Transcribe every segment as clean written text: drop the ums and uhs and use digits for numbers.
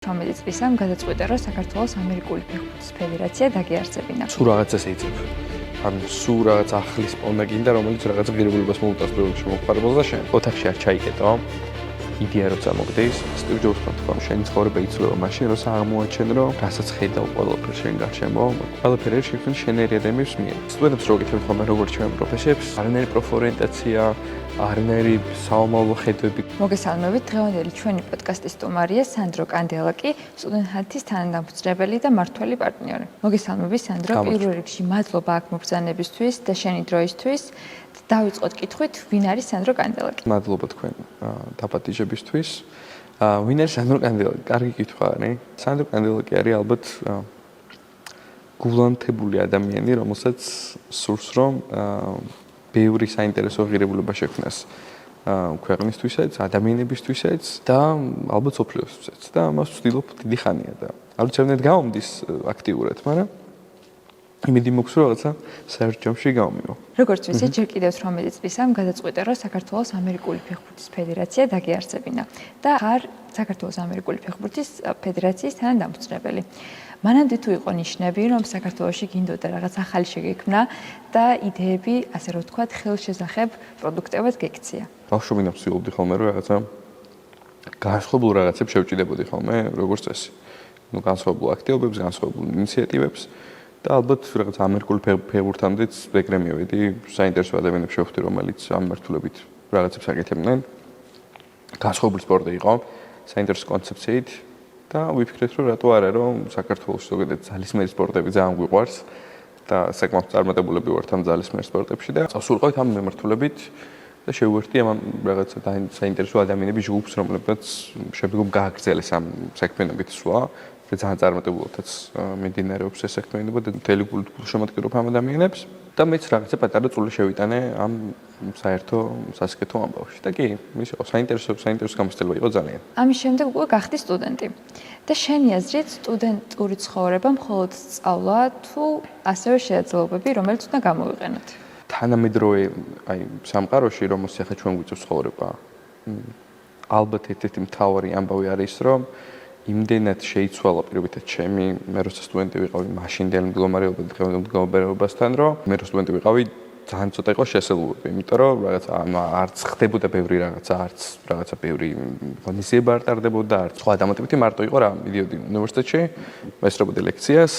18 წლისამ გადაწყვიტა, რომ საქართველოს ამერიკული ფეხბურთის ფედერაცია დაგიარსებინა. სულ რაღაცას ეძებ. ან სულ რაღაც ახლის პოვნა გინდა, რომელიც რაღაც ღირებულებას მოუტანს პროექტში მომხმარებელს და შენ ოთახში არ ჩაიკეტო. იდეა რო წამოგდეს, სტივ ჯობსმა თქვა, შენი ცხოვრება იცვლება მაშინ, როცა აღმოაჩენ, რომ რასაც ხედავ ყველაფერს შენ გარშემო, ყველაფერი შექმნილი შენერი ადამიანის მიერ. სტუდენტებს რო გითხრათ ხოლმე როგორც ჩვენ პროფესიებს, არანაირი პროფორიენტაცია, არანაირი საომავლო ხედვები. მოგესალმებით, დღევანდელი ჩვენი პოდკასტის სტუმარია სანდრო კანდელაკი, სტუდენტ-ჰანთის თანადამფუძნებელი და მმართველი პარტნიორი. მოგესალმებით, სანდრო, პირველ რიგში მადლობა აქ მობრძანებისთვის და შენი დროისთვის. დავიწყოთ კითხვით, ვინ არის სანდრო კანდელაკი? მადლობა თქვენ დაპატიჟებისთვის. ვინ არის სანდრო კანდელაკი? კარგი კითხვა არის. სანდრო კანდელაკი არის ალბათ გულანთებული ადამიანი, რომელსაც სურს რომ ბევრი საინტერესო ღირებულება შექმნას ქვეყნისთვისაც, ადამიანებისთვისაც და ალბათ სოფლიოსთვისაც და ამას ვცდილობ დიდი ხანია და არ ვიცი რამდენად გამომდის აქტიურად, მაგრამ იმედი მაქვს რომ რაღაცა საერთაშორისო გამომივა. როგორც ვიცით, ჯერ კიდევ 18 წლისამ გადაწყვიტა, რომ საქართველოს ამერიკული ფეხბურთის ფედერაცია დაგიარსებინა და ხარ საქართველოს ამერიკული ფეხბურთის ფედერაციის თანადამფუძნებელი. მანამდე თუ იყო ნიშნები, რომ საქართველოში გინდოდა რაღაც ახალი შეგექმნა და იდეები, ასე რომ ვთქვათ, ხელშესახებ პროდუქტებად გექცია. ბავშვობიდან ვცდილობდი ხოლმე რომ რაღაცა განსხვავებულ რაღაცებს შევჭიდებოდი ხოლმე, როგორც წესი. განსხვავებულ აქტივობებს, განსხვავებულ ინიციატივებს და ალბათ რაღაც ამერიკული ფეხბურთამდეც ეგრე მივედი, საინტერესო ადამიანებს შევხვდი, რომელიც ამ მიმართულებით რაღაცებს აკეთებდნენ. განსხვავებული სპორტი იყო, საინტერესო კონცეფციით და ვიფიქრეთ, რომ რატო არა, რომ საქართველოს ზოგადად ძალისმიერი სპორტები ძალიან გვიყვარს და საკმაოდ წარმატებულები ვართ ამ ძალისმიერ სპორტებში და წავსულიყავით ამ მიმართულებით და შევუერთდი ამ რაღაცა საინტერესო ადამიანების ჯგუფს, რომლებიც შეგვიძლია გააგრძელეს ამ საქმიანობით სვლა. ძალიან წარმატებულადაც მიმდინარეობს ეს საქმიანობა და მთელი გულით შემოდგენილობ ამ ადამიანებს და მეც რაღაცა პატარა წული შევიტანე ამ საერთო სასიკეთო ამბავში და კი, ის იყო საინტერესო გამოცდილება იყო ძალიან. ამის შემდეგ უკვე გახდი სტუდენტი. და შენი აზრით, სტუდენტური ცხოვრება მხოლოდ სწავლა თუ ასევე შეაძლებლობები, რომელიც უნდა გამოვიყენოთ? თანამედროვე სამყაროში, რომელსაც ახლა ჩვენ გვიწევს ცხოვრება, ალბათ ერთ-ერთი მთავარი ამბავი არის, რომ იმდენად შეიცვალა პირობითად ჩემი, მე როცა სტუდენტი ვიყავი, მაშინდელი მდგომარეობა და დღევანდელ მდგომარეობასთან, რომ მე რო სტუდენტი ვიყავი, ძალიან ცოტა იყო შესაძლებლობები, იმიტომ რომ რაღაცა არც ხდებოდა ბევრი რაღაცა, არც რაღაცა ბევრი ღონისძიება არ ტარდებოდა, არც სხვა დამატებითი მარტო იყო რა, მიდიოდი უნივერსიტეტში, ესწრებოდი ლექციას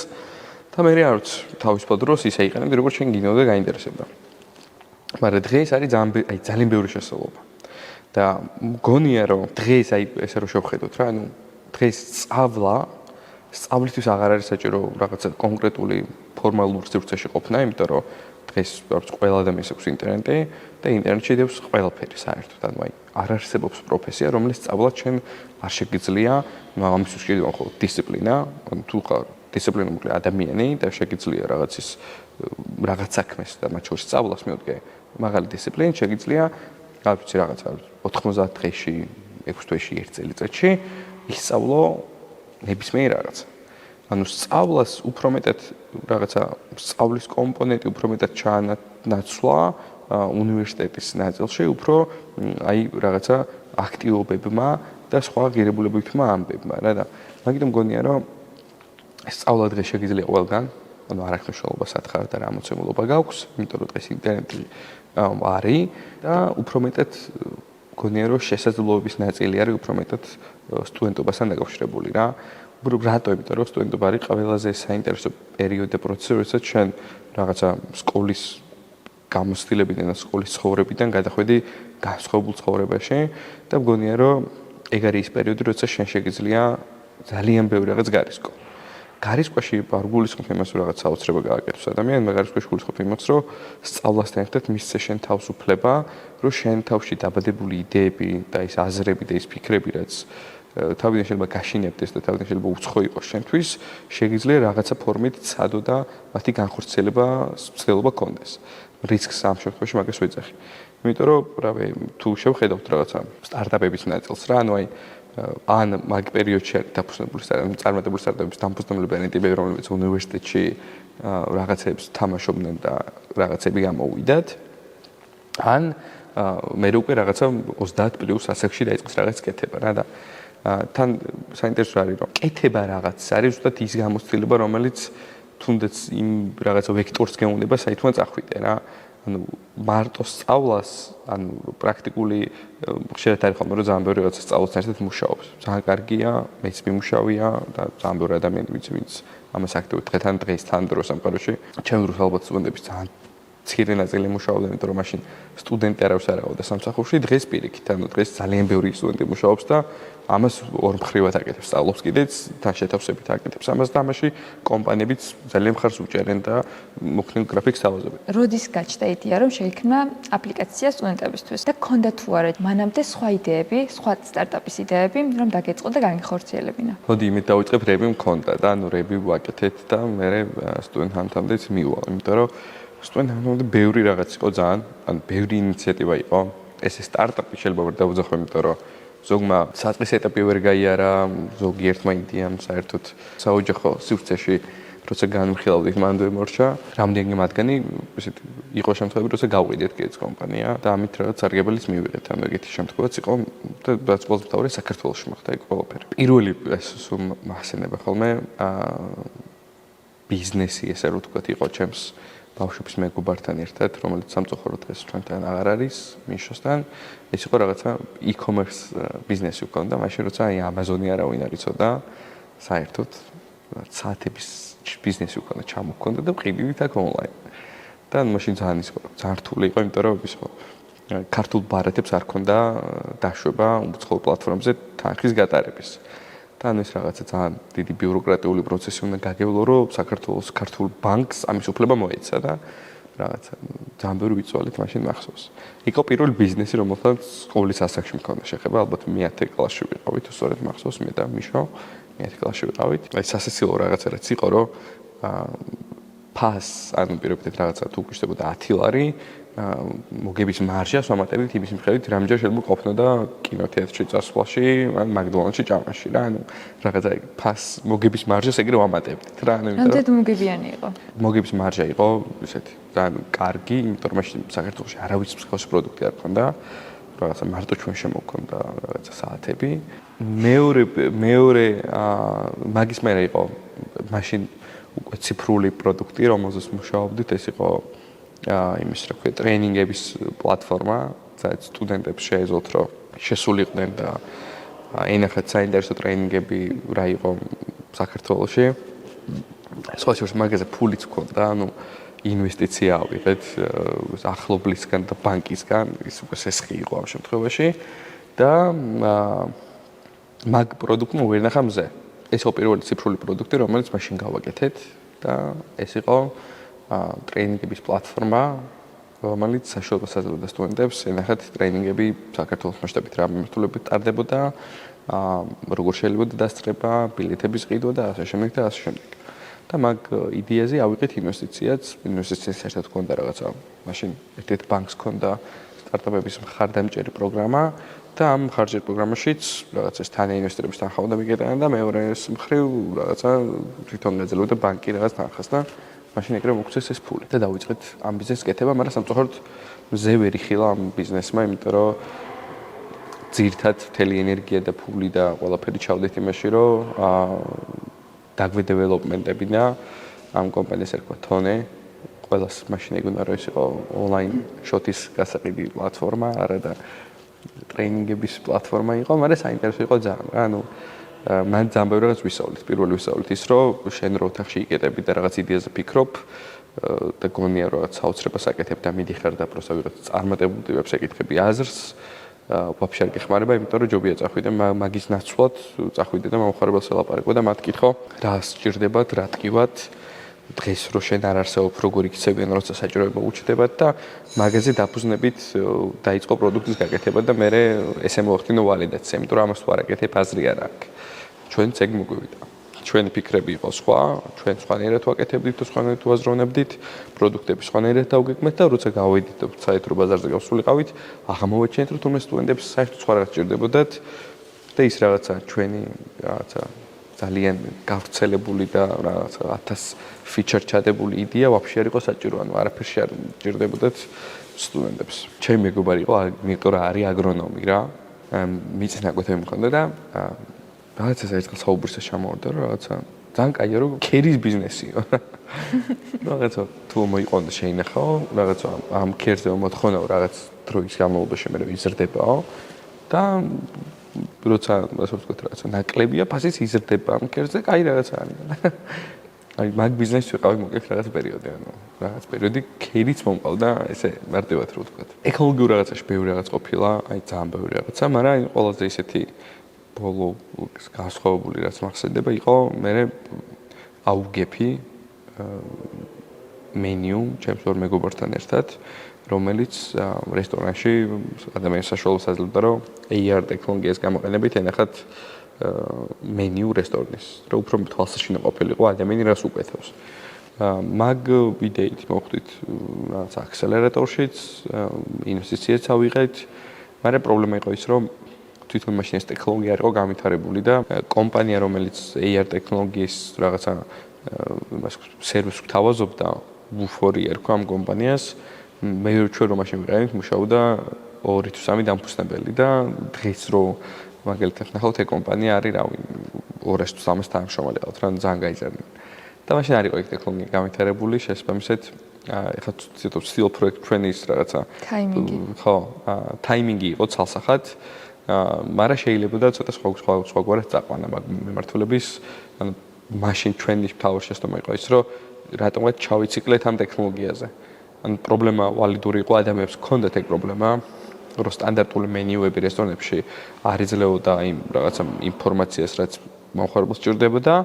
და მე არც თავისუფალ დროს ისე იყენებდი, როგორც შენ გინდოდა და გაინტერესებდა. მაგრამ დღეს არის ძალიან ბევრი შესაძლებლობა. და მგონია რომ დღეს ესე რომ შევხედოთ რა, დღეს სწავლისთვის აღარ არის საჭირო რაღაცა კონკრეტული ფორმალურ სივრცეში ყოფნა, იმიტომ რომ დღეს ყველა ადამიანს აქვს ინტერნეტი და ინტერნეტში დევს ყველაფერი საერთოდ. ანუ არ არსებობს პროფესია, რომელიც სწავლად ჩვენ არ შეგიძლია, ამისთვის შეიძლება მხოლოდ დისციპლინა, თუ ხარ დისციპლინური ადამიანი და შეგიძლია რაღაც საქმეს და მათ შორის სწავლას მიუდგე, მაღალი დისციპლინით შეგიძლია, არ ვიცი რაღაცა 90 დღეში, 6 თვეში, 1 წელიწადში ისწავლო ნებისმიერ რაღაცა. ანუ სწავლას უფრო მეტად რაღაცა სწავლის კომპონენტი უფრო მეტად ჩაანაცვლა უნივერსიტეტის ნაწილში, უფრო რაღაცა აქტივობებმა და სხვა ღირებულებებმა ამბებმა რა და მაგიტომ მგონია რომ სწავლა დღეს შეგიძლია ყველგან, ანუ არ აქვს მნიშვნელობა სათხარ და რა მოცემულობა გაქვს, იმიტომ რომ დღეს ინტერნეტი არის და უფრო მეტად მგონია რომ შესაძლებლობების ნაწილი არის უფრო მეტად სტუდენტობასთან დაკავშირებული რა. უბრალოდ რატო? იმიტომ რომ სტუდენტობა არის ყველაზე საინტერესო პერიოდი და პროცესი, როდესაც ჩვენ რაღაცა სკოლის გამოცდილებიდან და სკოლის ცხოვრებიდან გადახვედი განსხვავებულ ცხოვრებაში და მგონია რომ ეგ არის ის პერიოდი, როდესაც შენ შეგიძლია ძალიან ბევრი რაღაც გარისკო. გარისკოში არ გულისხმობ იმას, რომ რაღაც საოცრება გააკეთოს ადამიანმა, გარისკოში გულისხმობ იმას, რომ სწავლასთან ერთად მისცე შენ თავისუფლება, რომ შენ თავში დაბადებული იდეები და ის აზრები და ის ფიქრები, რაც თავიდან შეიძლება გაშინებდეს და თავიდან შეიძლება უცხო იყოს შენთვის, შეგიძლია რაღაცა ფორმით ცადო და მათი განხორციელება გქონდეს. რისკს ამ შემთხვევაში მაგას ვეძახი. იმიტომ რომ თუ შევხედავთ რაღაცა სტარტაპების ნაწილს რა, ანუ ან მაგ პერიოდში არის დაფუძნებული წარმატებული სტარტაპების დამფუძნებლები არიან, რომლებიც უნივერსიტეტში რაღაცებს თამაშობდნენ და რაღაცები გამოვიდათ. ან მე უკვე რაღაცა 30+ ასაკში დაიწყეს რაღაც კეთება რა და თან საინტერესო არის რომ კეთება რაღაც არის ზუსტად ის გამოცდილება რომელიც თუნდაც იმ რაღაცა ვექტორს გეუნდება საერთოდ წახვიდე რა ანუ მარტო სწავლას ანუ პრაქტიკული ხშირად არის ხოლმე რომ ძალიან ბევრი რაღაცა სწავლობს ერთად მუშაობს ძალიან კარგია მეც მიმუშავია და ძალიან ბევრი ადამიანები ვინც ამას აქტიურად დღესთან დრო სამყაროში ჩემი დროს ალბათ სტუდენტების ძალიან ცირე ნაწილი მუშაობდა იმიტომ რომ მაშინ სტუდენტი არავის არ აღავდა სამსახურში დღეს პირიქით ანუ დღეს ძალიან ბევრი სტუდენტი მუშაობს და ამას ორ მხრივად აკეთებს სწავლობს კიდეც თან შეთავსებით აკეთებს ამას და ამაში კომპანიებიც ძალიან მხარს უჭერენ და მოქნილ გრაფიკს თავაზობენ. როდის გაჩნდა იდეა რომ შეიქმნა აპლიკაცია სტუდენტებისთვის და გქონდა თუ არა მანამდე სხვა იდეები, სხვა სტარტაპის იდეები რომ დაგეწყო და განიხორციელებინა. მოდი იმით დავიწყებ რები მქონდა და ანუ რები ვაკეთეთ და მე სტუდენტთამდეც მივალ იმიტომ რომ სტუდენტამდე ბევრი რაღაც იყო ძალიან ანუ ბევრი ინიციატივა იყო ეს სტარტაპი შეიძლება ვერ დავუძახო იმიტომ რომ ზოგმა საწყის ეტაპი ვერ გაიარა, ზოგი ერთმა იდეამ საერთოდ საოჯახო სივრცეში როცა განვიხილავდით მანდ მორჩა, რამდენი მათგანი ესეთი იყო შემთხვევები, როცა გავყიდეთ კიდეც კომპანია და ამით რაღაც სარგებელიც მივიღეთ. ანუ ეგეთი შემთხვევაც იყო და ბაცბოლს მთავარი საქართველოში მოხდა ეგ ყველაფერი. პირველი ეს მასენება ხოლმე ბიზნესი ესე რომ თქვა იყო ჩემს ბავშვების მეგობართან ერთად, რომელიც სამწუხარო დღეს ჩვენთან აღარ არის, მიშოსთან. ეს იყო რაღაცა e-commerce ბიზნესი უქონდა, მაშინ როცა აი Amazon-ი არავინ არ იცოდა, საერთოდ საათების ბიზნესი უქონდა, ჩამოქონდა და ვყიდით აქ ონლაინ. და მაშინ ძალიან ის იყო, ძალიან რთული იყო, იმიტომ რომ ის იყო ქართულ ბარათებს არ ქონდა დაშვება უცხოურ პლატფორმებზე თანხის გატარების. და ანუ ეს რაღაცა ძალიან დიდი ბიუროკრატიული პროცესი უნდა გაგევლო, რომ საქართველოს ქართულ ბანკს ამის უფლება მოეცა და რაღაცა ძალიან ბევრი ვიწვალეთ მაშინ მახსოვს. იყო პირველი ბიზნესი, რომელსაც სკოლის ასაკში მქონდა შეხება, ალბათ მე 10 კლასში ვიყავით, სწორედ მახსოვს მე და მიშო, მე 10 კლასში ვიყავით. აი სასაცილო რაღაცა რაც იყო, რომ ფას, ანუ პირობითად რაღაცა თუ გვიშდებოდა 10 ლარი, მოგების მარჟას ვამატებდით იმის მიხედვით, რამდენი შეიძლება ყოფნოდა კინოთეატრში წასვლაში, ან მაკდონალდსში ჭამაში რა, ანუ რაღაცა ფას მოგების მარჟას ეგრე ვამატებდით რა, ანუ იმიტომ რამდენი მოგებიანი იყო? მოგების მარჟა იყო ისეთი ძალიან კარგი, იმიტომ რომ მაშინ საქართველოში არავის მსგავსი პროდუქტი არ ქონდა. რაღაცა მარტო ჩვენ შემოგქონდა რაღაცა საათები. მეორე მაგის მერე იყო მაშინ უკვე ციფრული პროდუქტი, რომელზეც მუშაობდით, ეს იყო იმის რა ქვია, ტრეინინგების პლატფორმა, სადაც სტუდენტებს შეეძლოთ რომ შესულიყვნენ და ენახეთ საინტერესო ტრეინინგები რა იყო საქართველოში. სხვა შორის მაგაზე ფულიც ქონდა, ანუ ინვესტიცია ავიღეთ ახლობლისგან და ბანკისგან, ის უკვე სესხი იყო ამ შემთხვევაში და მაგ პროდუქტმა ვერ ნახა მზე. ეს იყო პირველი ციფრული პროდუქტი, რომელიც მაშინ გავაკეთეთ და ეს იყო ტრეინინგების პლატფორმა, რომელიც საშუალებას აძლევდა სტუდენტებს ენახათ ტრეინინგები საქართველოს მასშტაბით რა მიმართულებით ტარდებოდა, როგორ შეიძლება დასწრება, ბილეთების ყიდვა და ასე შემდეგ და ასე შემდეგ. და მაგ იდეაზე ავიღეთ ინვესტიციაც ერთად ქონდა რაღაცა. მაშინ ერთ-ერთ ბანკს ქონდა სტარტაპების მხარდამჭერი პროგრამა და ამ მხარდამჭერ პროგრამაშიც რაღაც ეს თანაინვესტორების თანხა უნდა მიგეტანა და მეორე მხრივ რაღაცა თვითონ გაძლევდა ბანკი რაღაც თანხას და მაშინ ეგრე მოგვცეს ეს ფული და დავიწყეთ ამ ბიზნესს კეთება, მაგრამ სამწუხაროდ მზე ვერ იხილა ამ ბიზნესმა, იმიტომ რომ ძირთად მთელი ენერგია და ფული და ყველაფერი ჩავდეთ იმაში, რომ დაგვიდეველოპმენტები და ამ კომპანიას ერქვა თონე, ყველას მაშინ ეგ უნდა რომ ეს იყო ონლაინ შოთის გასაყიდი პლატფორმა, არა და ტრეინინგების პლატფორმა იყო, მაგრამ საინტერესო იყო ძალიან რა, ანუ მან ძალიან ბევრი რაღაც ვისწავლით. პირველი ვისწავლით ის, რომ შენ რო ოთახში იკეტები და რაღაც იდეაზე ფიქრობ და გონია რომ რაღაც საოცრებას აკეთებ და მიდიხარ და პროსა ვიღაც წარმატებულ ტიპებს ეკითხები აზრს, ვაფშე არ გეხმარება, იმიტომ რომ ჯობია წახვიდე მაგის ნაცვლად, წახვიდე და მომხარებელს ელაპარაკო და მათ კითხო, რა სჭირდებათ, რა ტკივათ, დღეს რო შენ არ არსებობ, როგორ იქცევენ, როცა საჭიროება უჩნდებათ და მაგაზე დაფუძნებით დაიწყო პროდუქტის გაკეთება და მე ესე მოახდინო ვალიდაცია, იმიტომ რომ ამას თუ არ აკეთებ, აზრი არ აქვს. ჩვენც ეგ მოგვივიდა. ჩვენი ფიქრები იყო სხვა, ჩვენ სხვანაირად ვაკეთებდით და სხვანაირად ვაზროვნებდით, პროდუქტები სხვანაირად დავგეგმეთ და როცა გავედით საერთო ბაზარზე გავსულიყავით, აღმოვაჩინეთ, რომ თუნდაც სტუდენტებს საერთოდ სხვა რაღაც ჭირდებოდათ და ის რაღაცა ჩვენი რაღაცა ძალიან გავრცელებული და რაღაცა 1000 ფიჩერ ჩადებული იდეა ვაფშე არ იყო საჭირო, ანუ არაფერში არ ჭირდებოდათ სტუდენტებს. ჩემი მეგობარი იყო, იმიტომ რომ არის აგრონომი რა. მიწინა კვეთები მქონდა და რაღაცა ერთხელ საუბრისას ჩამოვარდა რომ რაღაცა ძალიან კაია რომ ქერის ბიზნესიო. რაღაცა თუ მოიყვანდა შეინახაო, რაღაცა ამ ქერზე მოთხოვნაო რაღაც დროის განმავლობაში მე იზრდებაო და როცა ასე ვთქვათ რაღაცა ნაკლებია, ფასიც იზრდება ამ ქერზე, კაი რაღაცა არის. აი მაგ ბიზნესს ვიყავი მოკეთ რაღაც პერიოდი, ანუ რაღაც პერიოდი ქერიც მომყავდა, ესე მარტივად რო ვთქვათ. ეკოლოგიურ რაღაცაში ბევრი რაღაც ყოფილა, აი ძალიან ბევრი რაღაცა, მაგრამ ყველაზე ისეთი ბოლო განსხვავებული რაც მახსენდება იყო მე აუგეფი მენიუ ჩემს ორ მეგობართან ერთად, რომელიც რესტორანში ადამიანს საშუალებას აძლევდა რომ AR ტექნოლოგიას გამოყენებით ენახათ მენიუ რესტორნის, რომ უფრო თვალსაჩინო ყოფილიყო ადამიანი რას უკეთებს. მაგ იდეით მოვხვდით რაღაც აქსელერატორშიც, ინვესტიციაც ავიღეთ, მაგრამ პრობლემა იყო ის რომ თვითონ მაშინ ეს ტექნოლოგია არ იყო განვითარებული და კომპანია რომელიც AR ტექნოლოგიის რაღაცა იმას სერვისს გთავაზობდა, Wufori ერქვა ამ კომპანიას, მე ჩვენ რომ მაშინ ვიყავით, მუშაობდა 2 თუ 3 დამფუძნებელი და დღეს რო მაგალითად ნახავთ ეს კომპანია არის რავი 200 თუ 300 თანამშრომელი ყავთ, რა ძალიან გაიზარდნენ. და მაშინ არ იყო ეს ტექნოლოგია განვითარებული, შესაბამისად ეხლა ცდილობ სტილ პროექტ ჩვენი ის რაღაცა ტაიმინგი. ხო, ტაიმინგი იყო ცალსახად. მაგრამ შეიძლება და ცოტა სხვაგვარად წაყვანა მაგ მემართულების, ანუ მაშინ ჩვენი მთავარი შეცდომა იყო ის, რომ რატომღაც ჩავიციკლეთ ამ ტექნოლოგიაზე. ანუ პრობლემა ვალიდური იყო, ადამიანებს ჰქონდათ ეგ პრობლემა, რომ სტანდარტული მენიუები რესტორნებში არ იძლეოდა იმ რაღაცა ინფორმაციას, რაც მომხმარებელს სჭირდებოდა,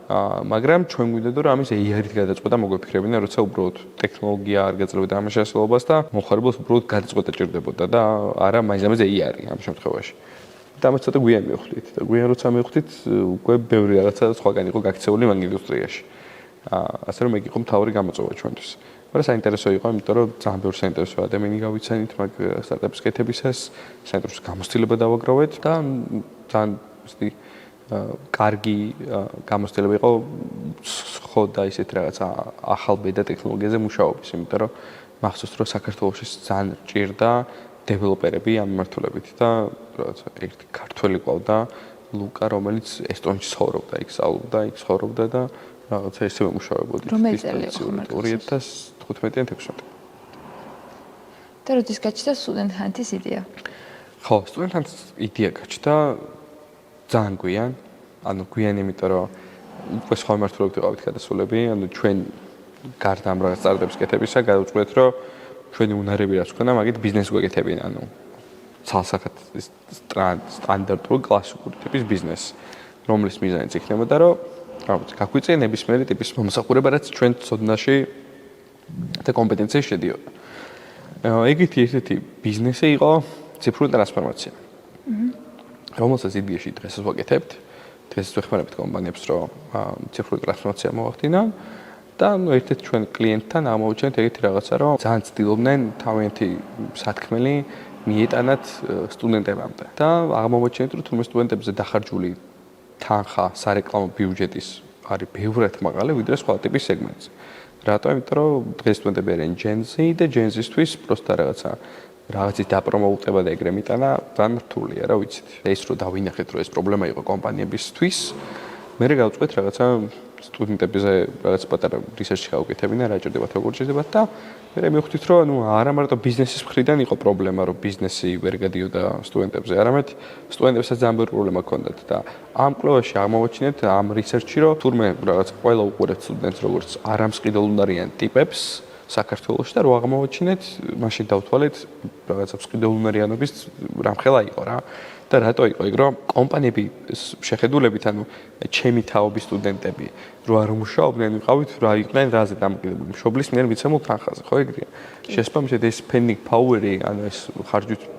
მაგრამ ჩვენ გვინდოდა რომ ამის AI-ით გადაწყვეტა მოგვეფიქრებინა, როცა უბრალოდ ტექნოლოგია არ გაძლევდა ამ შესაძლებლობას და მომხმარებელს უბრალოდ გადაწყვეტა სჭირდებოდა და არა მაინც AI არის ამ შემთხვევაში. და ამას ცოტა გვიან მივხვდით და გვიან როცა მივხვდით, უკვე ბევრი რაღაცა სხვაგან იყო გაქცეული მაგ ინდუსტრიაში. ასე რომ ეგ იყო მთავარი გამოწვევა ჩვენთვის. მაგრამ საინტერესო იყო, იმიტომ რომ ძალიან ბევრი საინტერესო ადამიანი გავიცანით მაგ სტარტაპის კეთებისას, საინტერესო გამოცდილება დავაგროვეთ და ძალიან ისეთი კარგი გამოცდილება იყო ხო და ისეთ რაღაცა ახალ ბედა ტექნოლოგიაზე მუშაობის, იმიტომ რომ მახსოვს რომ საქართველოში ძალიან ჭირდა დეველოპერები ამ მიმართულებით და რაღაცა ერთი ქართველი ყავდა ლუკა, რომელიც ესტონეთში ცხოვრობდა, იქ სწავლობდა, იქ ცხოვრობდა და რაღაცა ისევე მუშაობდით. რომელი წელი იყო მარტო? 2015-16. და როდის გაჩნდა Student Hunt-ის იდეა? ხო, Student Hunt-ის იდეა გაჩნდა ძალიან გვიან, ანუ გვიან, იმიტომ რომ უკვე სხვა მიმართულებით ვიყავით გადასულები, ანუ ჩვენ გარდა ამ რაღაც სტარტაპის კეთებისა გადავწყვეტ, რომ ჩვენი უნარები რაც ქონა, მაგით ბიზნესი გვეკეთებინა, ანუ ცალსახად სტანდარტული კლასიკური ტიპის ბიზნესი, რომლის მიზანიც იქნებოდა, რომ გაგვიწია ნებისმიერი ტიპის მომსახურება, რაც ჩვენ ცოდნაში და კომპეტენციაში შედიოდა. ეგეთი ესეთი ბიზნესი იყო ციფრული ტრანსფორმაცია. რომელსაც იდეაში დღესაც ვაკეთებთ, დღესაც ვეხმარებთ კომპანიებს, რომ ციფრული ტრანსფორმაცია მოახდინონ და ერთ-ერთ ჩვენ კლიენტთან აღმოვაჩენთ ეგეთი რაღაცა, რომ ძალიან ცდილობდნენ თავიანთი სათქმელი მიეტანათ სტუდენტებამდე და აღმოვაჩენთ, რომ თუმცა სტუდენტებზე დახარჯული თანხა სარეკლამო ბიუჯეტის არის ბევრად მაღალი, ვიდრე სხვა ტიპის სეგმენტზე. რატომ? იმიტომ რომ დღეს სტუდენტები არიან Gen Z და Gen Z-ისთვის პროსტა რაღაცის დაპრომოუტება და ეგრე მიტანა ძალიან რთულია, რა ვიცით. ეს რო დავინახეთ, რომ ეს პრობლემა იყო კომპანიებისთვის, მე გავწყვეტ რაღაცა სტუდენტებზე რაღაც პატარა რისერჩი გავუკეთებინა, რა ჭირდებათ, როგორ ჭირდებათ და მე მივხვდით, რომ ანუ არა მარტო ბიზნესის მხრიდან იყო პრობლემა, რომ ბიზნესი ვერ გადიოდა სტუდენტებზე, არამედ სტუდენტებსაც ძალიან ბევრი პრობლემა ჰქონდათ და ამ კვლევაში აღმოვაჩინეთ ამ რისერჩი, რომ თურმე რაღაც ყველა უყურებთ სტუდენტს როგორც არამსყიდულუნარიან ტიპებს საქართველოში და რო აღმოვაჩინეთ, მაშინ დავთვალეთ რაღაცა მსყიდულუნარიანობის რამხელა იყო რა. და რატო იყო ეგ, რომ კომპანიები შეხედულებით, ანუ ჩემი თაობის სტუდენტები, რო არ მუშაობდნენ, ვიყავით რა იყვნენ რაზე დამოკიდებული, მშობლის მიერ მიცემულ თანხაზე, ხო ეგრეა. შესაბამისად ეს spending power-ი, ანუ ეს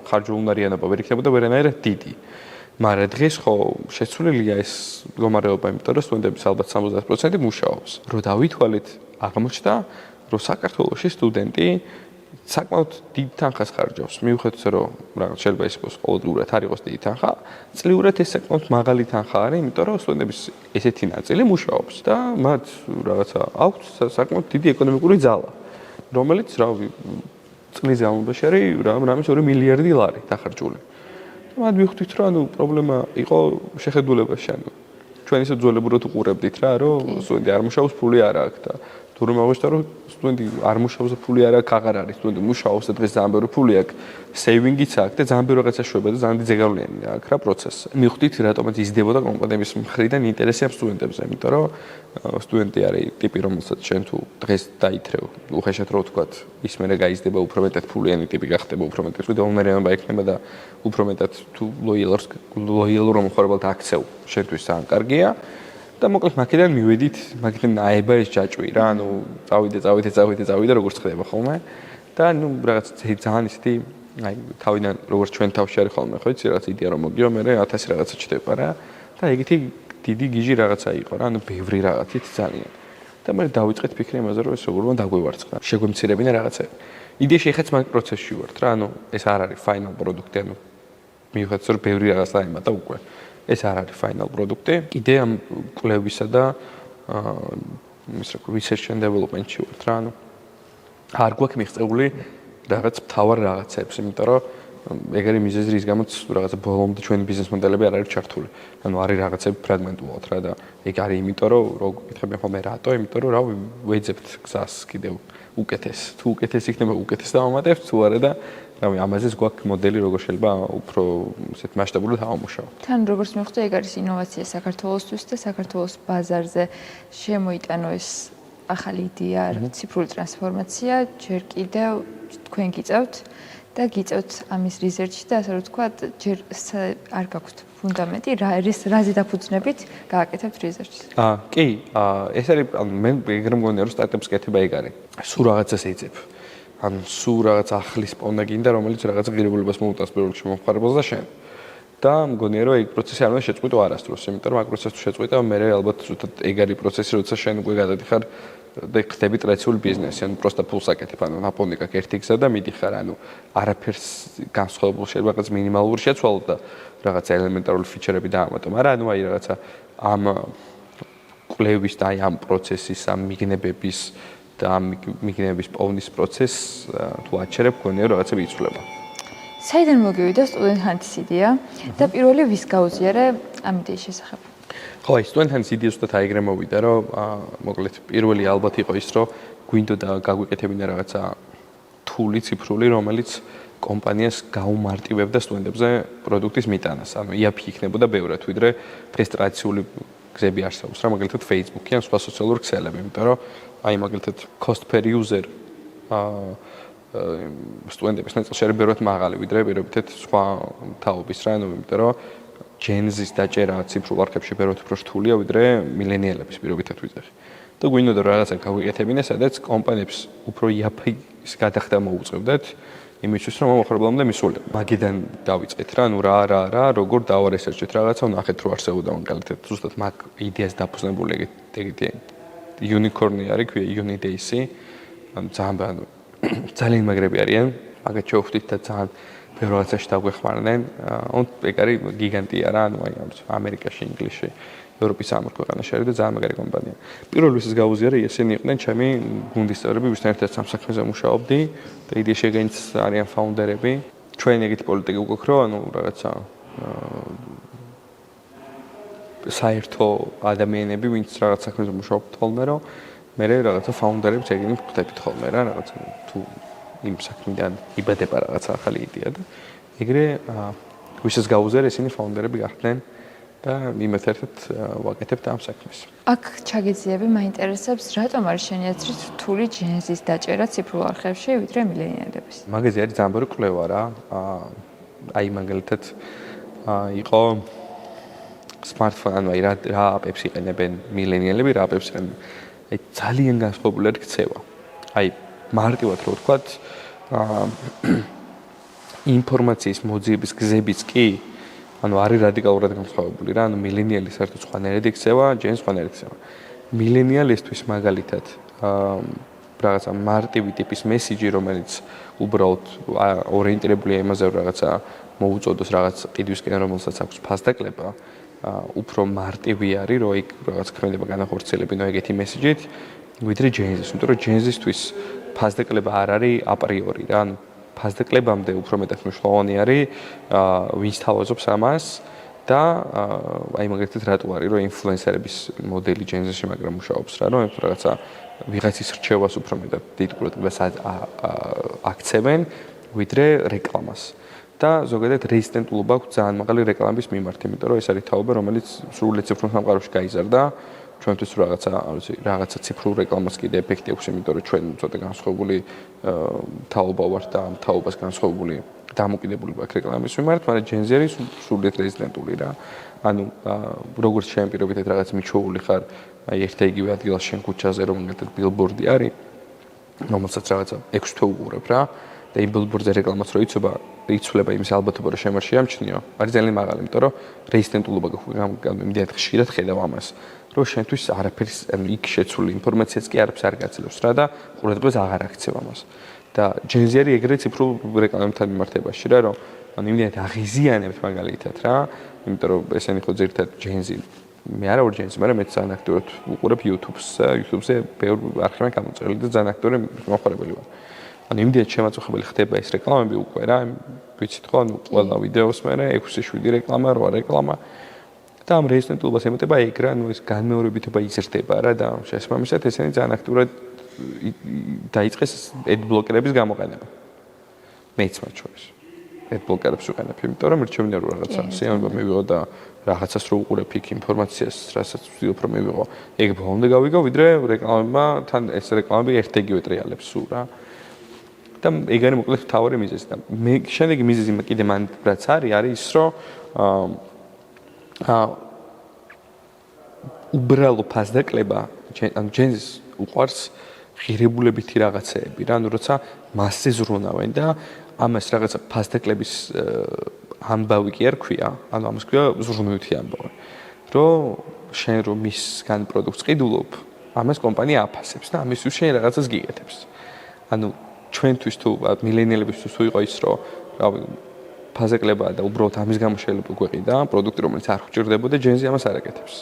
ხარჯულუნარიანობა ვერ იქნებოდა ვერანაირად დიდი. მაგრამ დღეს ხო შეცვლილია ეს მდგომარეობა, იმიტომ რომ სტუდენტების ალბათ 70% მუშაობს. რო დავითვალეთ, აღმოჩნდა, რომ საქართველოში სტუდენტი საკმაოდ დიდ თანხას ხარჯავს. მიუხედავად რომ რაღაც შეიძლება ის იყოს ყოველდღიურად არ იყოს დიდი თანხა, წლიურად ეს საკმაოდ მაღალი თანხა არის, იმიტომ რომ სტუდენტების ესეთი ნაწილი მუშაობს და მათ რაღაცა აქვთ საკმაოდ დიდი ეკონომიკური ძალა, რომელიც წლის განმავლობაში არის რამის 2 მილიარდი ლარი დახარჯული. მათ მივხვდით რომ ანუ პრობლემა იყო შეხედულებაში ანუ ჩვენ ისე ძველებურად უყურებდით რა რომ სტუდენტი არ მუშაობს ფული არ აქვს და თუ რომ აღმოჩნდა რომ სტუდენტი არ მუშაობს და ფული არ აქვს აღარ არის სტუდენტი მუშაობს და დღეს ძალიან ბევრი ფული აქვს სეივინგიც აქვს და ძალიან ბევრი რაღაცა შვება და ძალიან დიდი ზეგავლენია აქვს რა პროცესს მივხვდით რატომაც იზრდებოდა კომპანიების მხრიდან ინტერესი ამ სტუდენტებზე იმიტომ რომ სტუდენტი არის ტიპი რომელსაც შენ თუ დღეს დაითრევ უხეშად რო ვთქვათ ის მერე გაიზრდება უფრო მეტად ფულიანი ტიპი გახდება უფრო მეტად უდევნერიანობა იქნება და უფრო მეტად თუ ლოიალურ მომხმარებელად აქცევ შენთვის ძალიან კარგია და მოკლედ მაგიდან მივედით მაგიდან აება ეს ჯაჭვი რა ანუ წავიდე როგორც ხდება ხოლმე და ნუ რაღაც ძალიან ისეთი აი თავიდან როგორც ჩვენ თავში არის ხოლმე ხო იცი რაღაც იდეა რომ მოგიო მე 1000 რაღაცა ჩდება რა და ეგეთი დიდი გიჟი რაღაცა იყო რა ანუ ბევრი რაღაცით ძალიან და მე დავიწყეთ ფიქრი იმაზე რომ ეს როგორ უნდა დაგვევარცხა შეგვემცირებინა რაღაცა იდეაში ეხაც მაგ პროცესში ვართ რა ანუ ეს არ არის final პროდუქტი ანუ მივხვდეთ რომ ბევრი რაღაც დაემატა უკვე ეს არ არის final პროდუქტი კიდე ამ კვლევისა და ის რა research and development-ში ვართ რა ანუ არ გვაქვს მიღწეული რაღაც მთავარ რაღაცებს იმიტომ რომ ეგ არის მიზეზი რის გამოც რაღაცა ბოლომდე ჩვენი ბიზნეს მოდელები არ არის ჩართული ანუ არის რაღაცები ფრაგმენტულად რა და ეგ არის იმიტომ რომ რო გითხები ხოლმე რატო იმიტომ რომ რა ვეძებთ გზას კიდევ უკეთეს თუ უკეთეს იქნება უკეთეს დავამატებთ თუ არა და რავი ამაზე გვაქვს მოდელი როგორ შეიძლება უფრო ისეთ მასშტაბურად ავამუშავოთ თან როგორც მივხვდი ეგ არის ინოვაცია საქართველოსთვის და საქართველოს ბაზარზე შემოიტანო ეს ახალი იდეა ციფრული ტრანსფორმაცია ჯერ კიდევ თქვენ გიწევთ და გიწევთ ამის რიზერჩი და ასე რომ ვთქვათ ჯერ არ გაქვთ ფუნდამენტი რაზე დაფუძნებით გააკეთებთ რიზერჩს კი ეს არის მე ეგრე მგონია რომ სტარტაპს კეთება ეგ არის სულ რაღაცას ეძებ ან სულ რაღაც ახლის პოვნა გინდა რომელიც რაღაც ღირებულებას მოუტანს პირველ რიგში მომხმარებელს და შენ და მგონია რომ ეგ პროცესი არ უნდა შეწყვიტო არასდროს იმიტომ რომ აქ პროცესი თუ შეწყვიტა მე ალბათ ზუსტად ეგ არის პროცესი როცა შენ უკვე გადადიხარ და ხდები ტრადიციული ბიზნესი ანუ პროსტა ფულს აკეთებ ანუ ნაპოვნიკა ერთი გზა და მიდიხარ ანუ არაფერს განსხვავებულ შეიძლება რაღაც მინიმალური შეცვალო და რაღაც ელემენტარული ფიჩერები დაამატო მაგრამ ანუ აი რაღაცა ამ კვლევის და აი ამ პროცესის ამ მიგნებების და ამ მიგნების პოვნის პროცესს თუ აჩერებ გონია რომ რაღაცები იცვლება საიდან მოგივიდა სტუდენტ-ჰანდის იდეა და პირველი ვის გაუზიარე ამ იდეის შესახებ ხო, აი სტუდენტ-ჰანდის იდეა უბრალოდ აიგრე მოვიდა, რომ მოკლედ პირველი ალბათ იყო ის, რომ გვინდოდა გაგვიკეთებინა რაღაცა თული ციფრული, რომელიც კომპანიას გაუმარტივებდა სტუდენტებზე პროდუქტის მიტანას. ანუ იაფი იქნებოდა ბევრად, ვიდრე დღეს ტრადიციული გზები არსებობს, რა მაგალითად Facebook-ი ან სხვა სოციალური ქსელები, იმიტომ რომ აი მაგალითად cost per user სტუდენტების ნაწილში არის ბევრად მაღალი, ვიდრე პირობითად სხვა თაობის რა, ანუ იმიტომ რომ ჯენზის დაჭერა ციფრულ არქივებში ბევრად უფრო რთულია, ვიდრე მილენიალების პირობითად ვიზახი. და გვინდოდა რაღაცა გავიკეთებინა, სადაც კომპანიებს უფრო იაფის გადახდა მოუწევდათ, იმისთვის რომ მომხმარებელამდე მისულიყო. მაგიდან დავიწყეთ რა, ანუ რა, როგორ დავარესერჩეთ რაღაცა, ნახეთ რო არსებობდა მაგალითად ზუსტად მაგ იდეას დაფუძნებული ეგეთი unicorn-ი არის, ქვია Unidaisy. ძალიან მაგრები არიან, მაგათ შევხვდით და ძალიან ბევრ რაღაცაში დაგვეხმარნენ. ეგ არის გიგანტია რა, ანუ აი ამერიკაში, ინგლისში, ევროპის ამ ქვეყანაში არის და ძალიან მაგარი კომპანია. პირველ რიგში გაუზიარე ესენი იყვნენ ჩემი გუნდის წევრები, ვისთან ერთად სამსახურზე მუშაობდი და იდეაში შეგენც არიან ფაუნდერები. ჩვენ ეგეთი პოლიტიკა გვაქვს, რომ ანუ რაღაცა საერთო ადამიანები, ვინც რაღაც საქმეზე მუშაობთ ხოლმე, რომ მე რაღაცა ფაუნდერებს ეგენით ვხვდებით ხოლმე რა, რაღაცა თუ იმ საქმიდან იბადება რაღაცა ახალი იდეა და ეგრე ვისაც გაუზიარე ესენი ფაუნდერები გახდნენ და იმათ ერთად ვაკეთებთ ამ საქმეს. აქ ჩაგეძიები მაინტერესებს, რატომ არის შენი აზრით რთული ჯენზის დაჭერა ციფრულ არხებში, ვიდრე მილენიალების? მაგაზე არის ძალიან ბევრი კვლევა რა. აი მაგალითად იყო smartphone, ანუ აი რა აპებს იყენებენ მილენიალები, რა აპებს იყენებენ. აი ძალიან განსხვავებული არის ქცევა. აი მარტივად რო ვთქვათ, ინფორმაციის მოძიების გზებიც კი ანუ არის რადიკალურად განსხვავებული რა, ანუ მილენიალი საერთოდ სხვანაირად იქცევა, ჯენ სხვანაირად იქცევა. მილენიალისთვის მაგალითად რაღაცა მარტივი ტიპის მესიჯი, რომელიც უბრალოდ ორიენტირებულია იმაზე, რომ რაღაცა მოუწოდოს რაღაც ყიდვისკენ, რომელსაც აქვს ფასდაკლება, უფრო მარტივი არის, რომ იქ რაღაც ქმედება განახორციელებინო ეგეთი მესიჯით, ვიდრე ჯენზის, იმიტომ რომ ჯენზისთვის ფასდაკლება არ არის აპრიორი რა, ანუ ფასდაკლებამდე უფრო მეტად მნიშვნელოვანი არის ვინც თავაზობს ამას და აი მაგალითად რატო არის რომ ინფლუენსერების მოდელი ჯენზეში მაგრამ მუშაობს რა რომ რაღაცა ვიღაცის რჩევას უფრო მეტად დიდ ყურადღებას აქცევენ ვიდრე რეკლამას და ზოგადად რეზისტენტულობა აქვს ძალიან მაღალი რეკლამების მიმართ, იმიტომ რომ ეს არის თაობა, რომელიც სრულად ციფრულ სამყაროში გაიზარდა. ჩვენთვის რაღაცა ციფრულ რეკლამას კიდე ეფექტი აქვს, იმიტომ რომ ჩვენ ცოტა განსხვავებული თაობა ვართ და ამ თაობას განსხვავებული დამოკიდებულება აქვს რეკლამის მიმართ, მაგრამ ჯენზი არის სრულად რეზისტენტული რა. ანუ როგორც შენ პირობითად რაღაც მიჩვეული ხარ, აი ერთ იგივე ადგილას შენ ქუჩაზე რომ მაგალითად ბილბორდი არის, რომელსაც რაღაცა 6 თვე უყურებ რა. და იმ ბილბორდზე რეკლამას რო იცვლება იმის ალბათობა რომ შემარ შეამჩნიო, არის ძალიან მაღალი, იმიტომ რომ რეზისტენტულობა იმდენად ხშირად ხედავ ამას, რომ შენთვის არაფერს იქ შეცვლილი ინფორმაციაც კი არაფერს არ გაძლევს რა და ყურადღებას აღარ აქცევ ამას. და ჯენზი არის ეგრე ციფრულ რეკლამებთან მიმართებაში რა, რომ ანუ იმდენად აღიზიანებთ მაგალითად რა, იმიტომ რომ ესენი ხო ძირითადად ჯენზი მე არა ვარ ჯენზი, მაგრამ მე ძალიან აქტიურად უყურებ YouTube-ზე ბევრი არხი გამოწერილი და ძალიან აქტიური მოხარებელი ვარ. ანუ იმდენად შემაწუხებელი ხდება ეს რეკლამები უკვე რა, ვიცით ხო, ანუ ყველა ვიდეოს მერე 6-7 რეკლამა, 8 რეკლამა და ამ რეზისტენტულობას ემატება ეგ რა, ანუ ეს განმეორებითობა იზრდება რა და შესაბამისად ესენი ძალიან აქტიურად დაიწყეს adblocker-ების გამოყენება. მეც მათ შორის. adblocker-ებს ვიყენებ, იმიტომ რომ მირჩევნია რომ რაღაცა სიამოვნება მივიღო და რაღაცას რო უყურებ იქ ინფორმაციას, რასაც ვცდილობ რომ მივიღო, ეგ ბოლომდე გავიგო, ვიდრე რეკლამებმა თან ეს რეკლამები ერთ-ეგივე ტრიალებს სულ რა. და ეგ არის მოკლედ მთავარი მიზეზი და მე შემდეგი მიზეზი კიდე მან რაც არის ის რომ უბრალო ფასდაკლება ანუ ჯენზის უყვარს ღირებულებითი რაღაცეები რა ანუ როცა მასზე ზრუნავენ და ამას რაღაცა ფასდაკლების ამბავი კი არ ქვია ანუ ამას ქვია ზრუნვითი ამბავი რომ შენ რომ მისგან პროდუქტს ყიდულობ ამას კომპანია აფასებს და ამისთვის შენ რაღაცას გიგეთებს ანუ ჩვენთვის თუ მილენიალებისთვის თუ იყო ის რომ რავი ფასდაკლება და უბრალოდ ამის გამო შეიძლება გვეყიდა პროდუქტი რომელიც არ გვჭირდებოდა ჯენზი ამას არ აკეთებს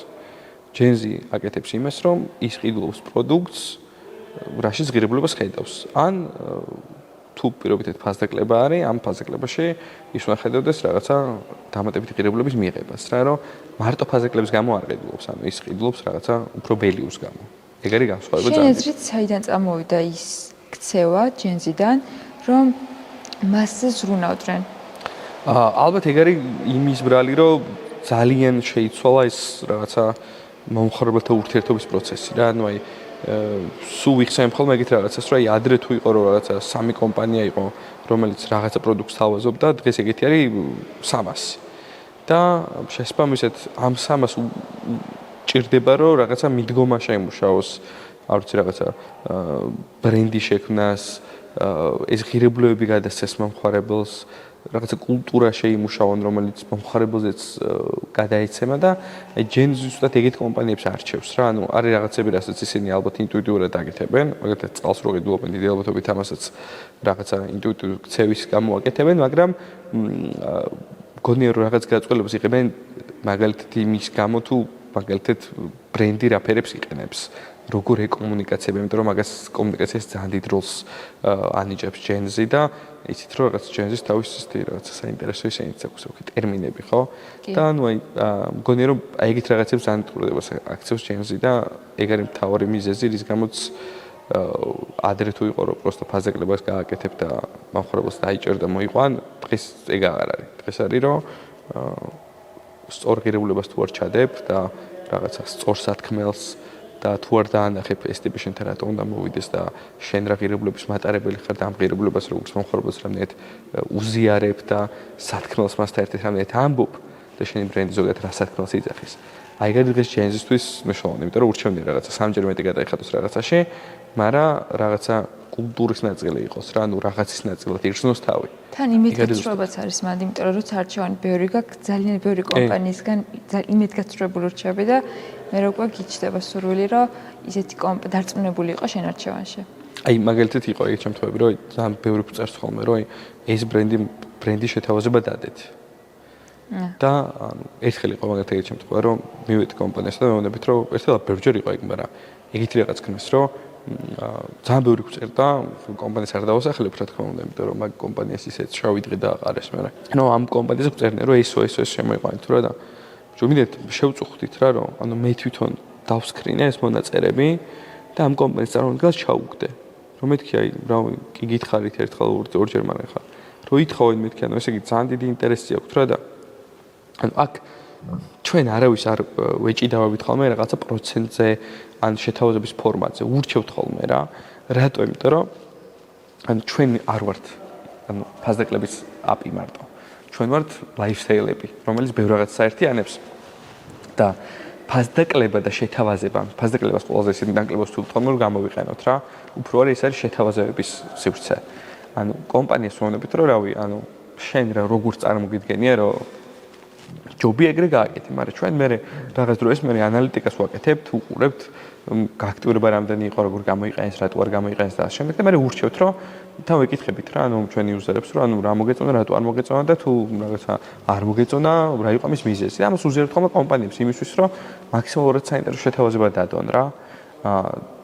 ჯენზი აკეთებს იმას რომ ის ყიდულობს პროდუქტს რაშიც ღირებულებას ხედავს ან თუ პირობითად ფასდაკლება არის ამ ფასდაკლებაში ის უნდა ხედავდეს რაღაცა დამატებითი ღირებულების მიღებას რა რომ მარტო ფასდაკლების გამო არ ყიდულობს ანუ ის ყიდულობს რაღაცა უფრო ველიუს გამო ეგ არის განსხვავება ძალიან შენ ეზრით საიდან წამოვიდა ის ქცევა ჯენზიდან რომ მასზე ზრუნავდნენ ალბათ ეგ არის იმის ბრალი რომ ძალიან შეიცვალა ეს რაღაცა მომხმარებელთა ურთიერთობის პროცესი რა ანუ აი სულ ვიხსენებ ხოლმე ეგეთ რაღაცას რომ აი ადრე თუ იყო რომ რაღაცა სამი კომპანია იყო რომელიც რაღაცა პროდუქტს თავაზობდა დღეს ეგეთი არის 300 და შესაბამისად ამ 300 ჭირდება რომ რაღაცა მიდგომა შეიმუშაოს არ ვიცი რაღაცა ბრენდი შექმნას ეს ღირებულებები გადასცეს მომხმარებელს რაღაცა კულტურა შეიმუშაონ რომელიც მომხმარებელზეც გადაეცემა და ჯენზი ზუსტად ეგეთ კომპანიებს არჩევს რა ანუ არის რაღაცები რასაც ისინი ალბათ ინტუიტიურად აკეთებენ მაგალითად წყალს რო ყიდულობენ დიდი ალბათობით ამასაც რაღაცა ინტუიტივ ქცევის გამო აკეთებენ მაგრამ გონია რომ რაღაც გაწყვეტილებას იღებენ მაგალითად იმის გამო თუ მაგალითად ბრენდი რაფერებს იყენებს როგორ ეკომუნიკაციები, იმიტომ რომ მაგას კომუნიკაციას ძალიან დიდ როლს ანიჭებს ჯენზი და იცით რომ რაღაც ჯენზის თავის რაღაცა საინტერესო ისინიც აქვს ოქი ტერმინები, ხო? და ანუ აი მგონია რომ აი ეგეთ რაღაცებს ძალიან ყურადღებას აქცევს ჯენზი და ეგ არის მთავარი მიზეზი, რის გამოც ადრე თუ იყო რომ პროსტო ფასდაკლებას გააკეთებ და მომხმარებელს დაიჭერ და მოიყვან, დღეს ეგ აღარ არის. დღეს არის რომ სწორ ღირებულებას თუ არ ჩადებ და რაღაცა სწორ სათქმელს და თუ არ დაანახებ ეს ტიპი შენთან რატო უნდა მოვიდეს და შენ რა ღირებულების მატარებელი ხარ და ამ ღირებულებას როგორც მომხმარებელს რამდენად უზიარებ და სათქმელს მასთან ერთად რამდენად ამბობ და შენი ბრენდი ზოგადად რა სათქმელს იძახის. აი ეგ დღეს ჯენზისთვის მნიშვნელოვანია, იმიტომ რომ ურჩევნია რაღაცა სამჯერ მეტი გადაიხადოს რაღაცაში, მაგრამ რაღაცა კულტურის ნაწილი იყოს რა, ანუ რაღაცის ნაწილად იგრძნოს თავი. თან იმედგაცრუებაც არის მანდ, იმიტომ რომ როცა არჩევანი ბევრი გაქვს, ძალიან ბევრი კომპანიისგან იმედგაცრუებული რჩევები და მე როგორ გიჩნდება სურვილი, რომ ისეთი დარწმუნებული იყო შენ არჩევანში. აი მაგალითად იყო ეგ შემთხვევები, რომ ძალიან ბევრი ფუძარს ხოლმე, რომ ეს ბრენდი შეთავაზება დადეთ. და ანუ ერთხელ იყო მაგალითად ეგ შემთხვევა, რომ მივედი კომპანიასთან და მივხვდებით, რომ ერთად ბევრჯერ იყო ეგ, მაგრამ ეგეთი რაღაც ქნეს, რომ ძალიან ბევრი გვწერდა კომპანიას არ დავასახელებ რა თქმა უნდა, იმიტომ რომ მაგ კომპანიას ისეთ შავი დღე დააყარეს მე. ანუ ამ კომპანიას გვწერდნენ რომ ეს შემოიყვანეთ რა და ჯობინდეთ შევწუხდით რა რომ ანუ მე თვითონ დავსკრინე ეს მონაწერები და ამ კომპანიის წარმომადგენელს ჩაუგდე. რომ მეთქი აი რავი კი გითხარით ერთხელ ორჯერ მაგრამ ხა რო ითხოვენ მეთქი ანუ ესე იგი ძალიან დიდი ინტერესი აქვს რა და ანუ აქ ჩვენ არავის არ ვეჭიდავებით ხოლმე რაღაცა პროცენტზე ან შეთავაზების ფორმატზე ურჩევთ ხოლმე რა რატო იმიტომ რომ ანუ ჩვენ არ ვართ ანუ ფასდაკლების API მარტო ჩვენ ვართ lifestyle-ები რომელიც ბევრ რაღაც საერთიანებს და ფასდაკლება და შეთავაზება ფასდაკლებას ყველაზე ისეთი დანკლებას თუ თქო რომ გამოვიყენოთ რა უფრო არის ეს არის შეთავაზებების სივრცე ანუ კომპანიას ვამბობთ რომ რავი ანუ შენ რა როგორ წარმოგიდგენია რომ ჯობი ეგრე გააკეთე, მაგრამ ჩვენ მე რაღაც დროს მე ანალიტიკას ვაკეთებთ, უყურებთ, გააქტიურება რამდენი იყო, როგორ გამოიყენეს, რატო არ გამოიყენეს და შემდეგ და მე ურჩევთ, რომ თან ვეკითხებით რა, ანუ ჩვენი იუზერებს, რომ ანუ რა მოგეწონა, რატო არ მოგეწონა და თუ რაღაცა არ მოგეწონა, რა იყო მის მიზეზი. ამას უზიარებთ ხოლმე კომპანიებს იმისთვის, რომ მაქსიმალურად საინტერესო შეთავაზება დადონ რა.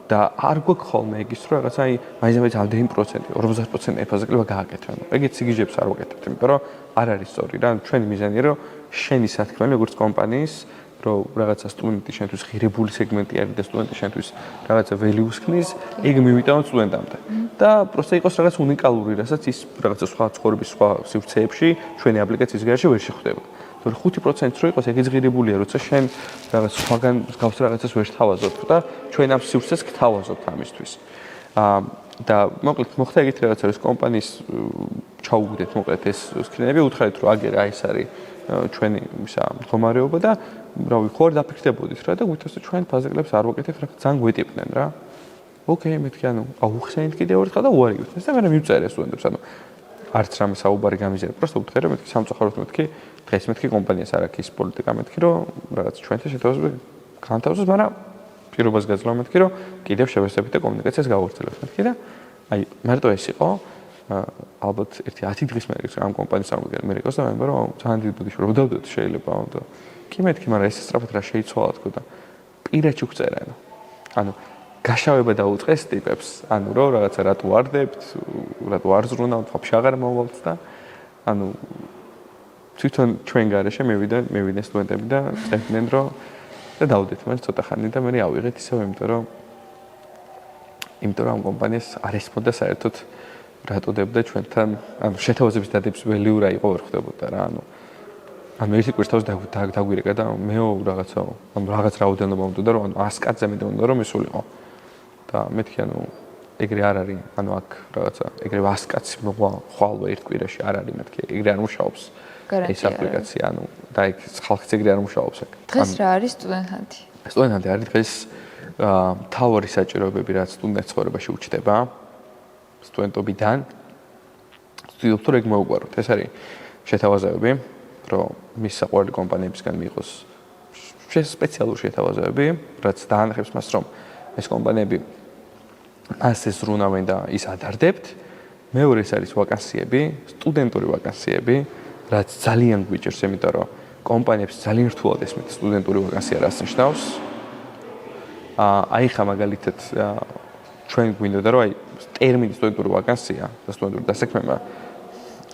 და არ გვაქვს ხოლმე ეგ ის რომ რაღაცა აი მაინც ამდენი პროცენტი 50% ეფაზაკლება გააკეთე. ეგეთ სიგიჟებს არ ვაკეთებთ, იმიტომ რომ არ არის სწორი რა. ჩვენი მიზანია რომ შენი სათქმელი როგორც კომპანიის რომ რაღაცა სტუდენტი შენთვის ღირებული სეგმენტი არის და სტუდენტი შენთვის რაღაცა values ქმნის, ეგ მივიტანოთ სტუდენტამდე. და პროსტა იყოს რაღაც უნიკალური, რასაც ის რაღაცა სხვა ცხოვრების სხვა სივრცეებში ჩვენი აპლიკაციის გარშე ვერ შეხვდება. 5% რო იყოს ეგეც ღირებულია, როცა შენ რაღაც სხვაგან გავს რაღაცას ვერ თავაზობ და ჩვენ ამ სივრცეს გთავაზობთ ამისთვის. და მოკლედ მოხდა ეგეთი რაღაცა რომ კომპანიის ჩაუგდეთ მოკლედ ეს სკრინები, უთხრეთ რომ აგერ აი ეს არის ჩვენი ისა მდგომარეობა და რავი ხო არ დაფიქრდებოდით რა და გვითხოვთ ჩვენ ფაზაკლებს არ ვაკეთებთ რა ძალიან გვეტიპნენ რა. ოკეი, მეთქი ანუ აუხსენით კიდევ ერთხელ და უარი გითხრეს და მე მივწერე სტუდენტებს ანუ არც რამე საუბარი გამიზერე, просто უთხრე რომ მეთქი სამწუხაროდ მეთქი დღეს მეთქი კომპანიას არ აქვს ის პოლიტიკა მეთქი რომ რაღაც ჩვენთან შეთავაზება განთავსოს, მაგრამ პირობას გაძლევ მეთქი რომ კიდევ შევესწრებით და კომუნიკაციას გავავრცელებთ მეთქი და აი მარტო ეს იყო ალბათ ერთი 10 დღის მერე ამ კომპანიის წარმომადგენელი მე რეკოს და მე რომ ძალიან დიდი ბუდიში რომ დავდოთ შეიძლება და კი მეთქი, მაგრამ ეს სწრაფად რა შეიცვალა თქო და პირად ჩუქწერენ. ანუ გაშავება დაუწყეს ტიპებს, ანუ რომ რაღაცა რატო ვარდებთ, რატო არ ზრუნავთ, ვაფშე აღარ მოვალთ და ანუ თვითონ ჩვენ გარეშე მევიდნენ სტუდენტები და წერდნენ რომ და დავდეთ მას ცოტა ხანი და მე ავიღეთ ისევ, იმიტომ რომ ამ კომპანიას არ ესმოდა საერთოდ რატოდებდა ჩვენთან, ანუ შეთავაზების დადების value რა იყო ვერ ხვდებოდა რა, ანუ ერთი კვირტავს დაგვირეკა და მეო რაღაცა, ანუ რაღაც რაოდენობა უნდა რომ ანუ 100 კაცზე მეტი უნდა რომ ისულიყო. და მეთქი ანუ ეგრე არ არის, ანუ აქ რაღაცა ეგრე 100 კაცი მოყვა ხვალვა ერთ კვირაში არ არის მეთქი, ეგრე არ მუშაობს. ეს აპლიკაცია, ანუ და ეგ ხალხიც ეგრე არ მუშაობს აქ. დღეს რა არის სტუდენტანტი? სტუდენტანტი არის დღეს მთავარი საჭიროებები, რაც სტუდენტის ცხოვრებაში უჩნდება. სტუდენტობიდან ვცდილობთ რომ ეგ მოვუგვაროთ. ეს არის შეთავაზებები, რომ მის საყვარელი კომპანიებისგან მიიღოს სპეციალური შეთავაზებები, რაც დაანახებს მას, რომ ეს კომპანიები ასე ზრუნავენ და ის ადარდებთ. მეორე ეს არის ვაკანსიები, სტუდენტური ვაკანსიები, რაც ძალიან გვიჭირს, იმიტომ რომ კომპანიებს ძალიან რთულად ესმით სტუდენტური ვაკანსია რას ნიშნავს. აი ხა მაგალითად ჩვენ გვინდოდა რომ აი ტერმინი სტუდენტური ვაკანსია და სტუდენტური დასაქმება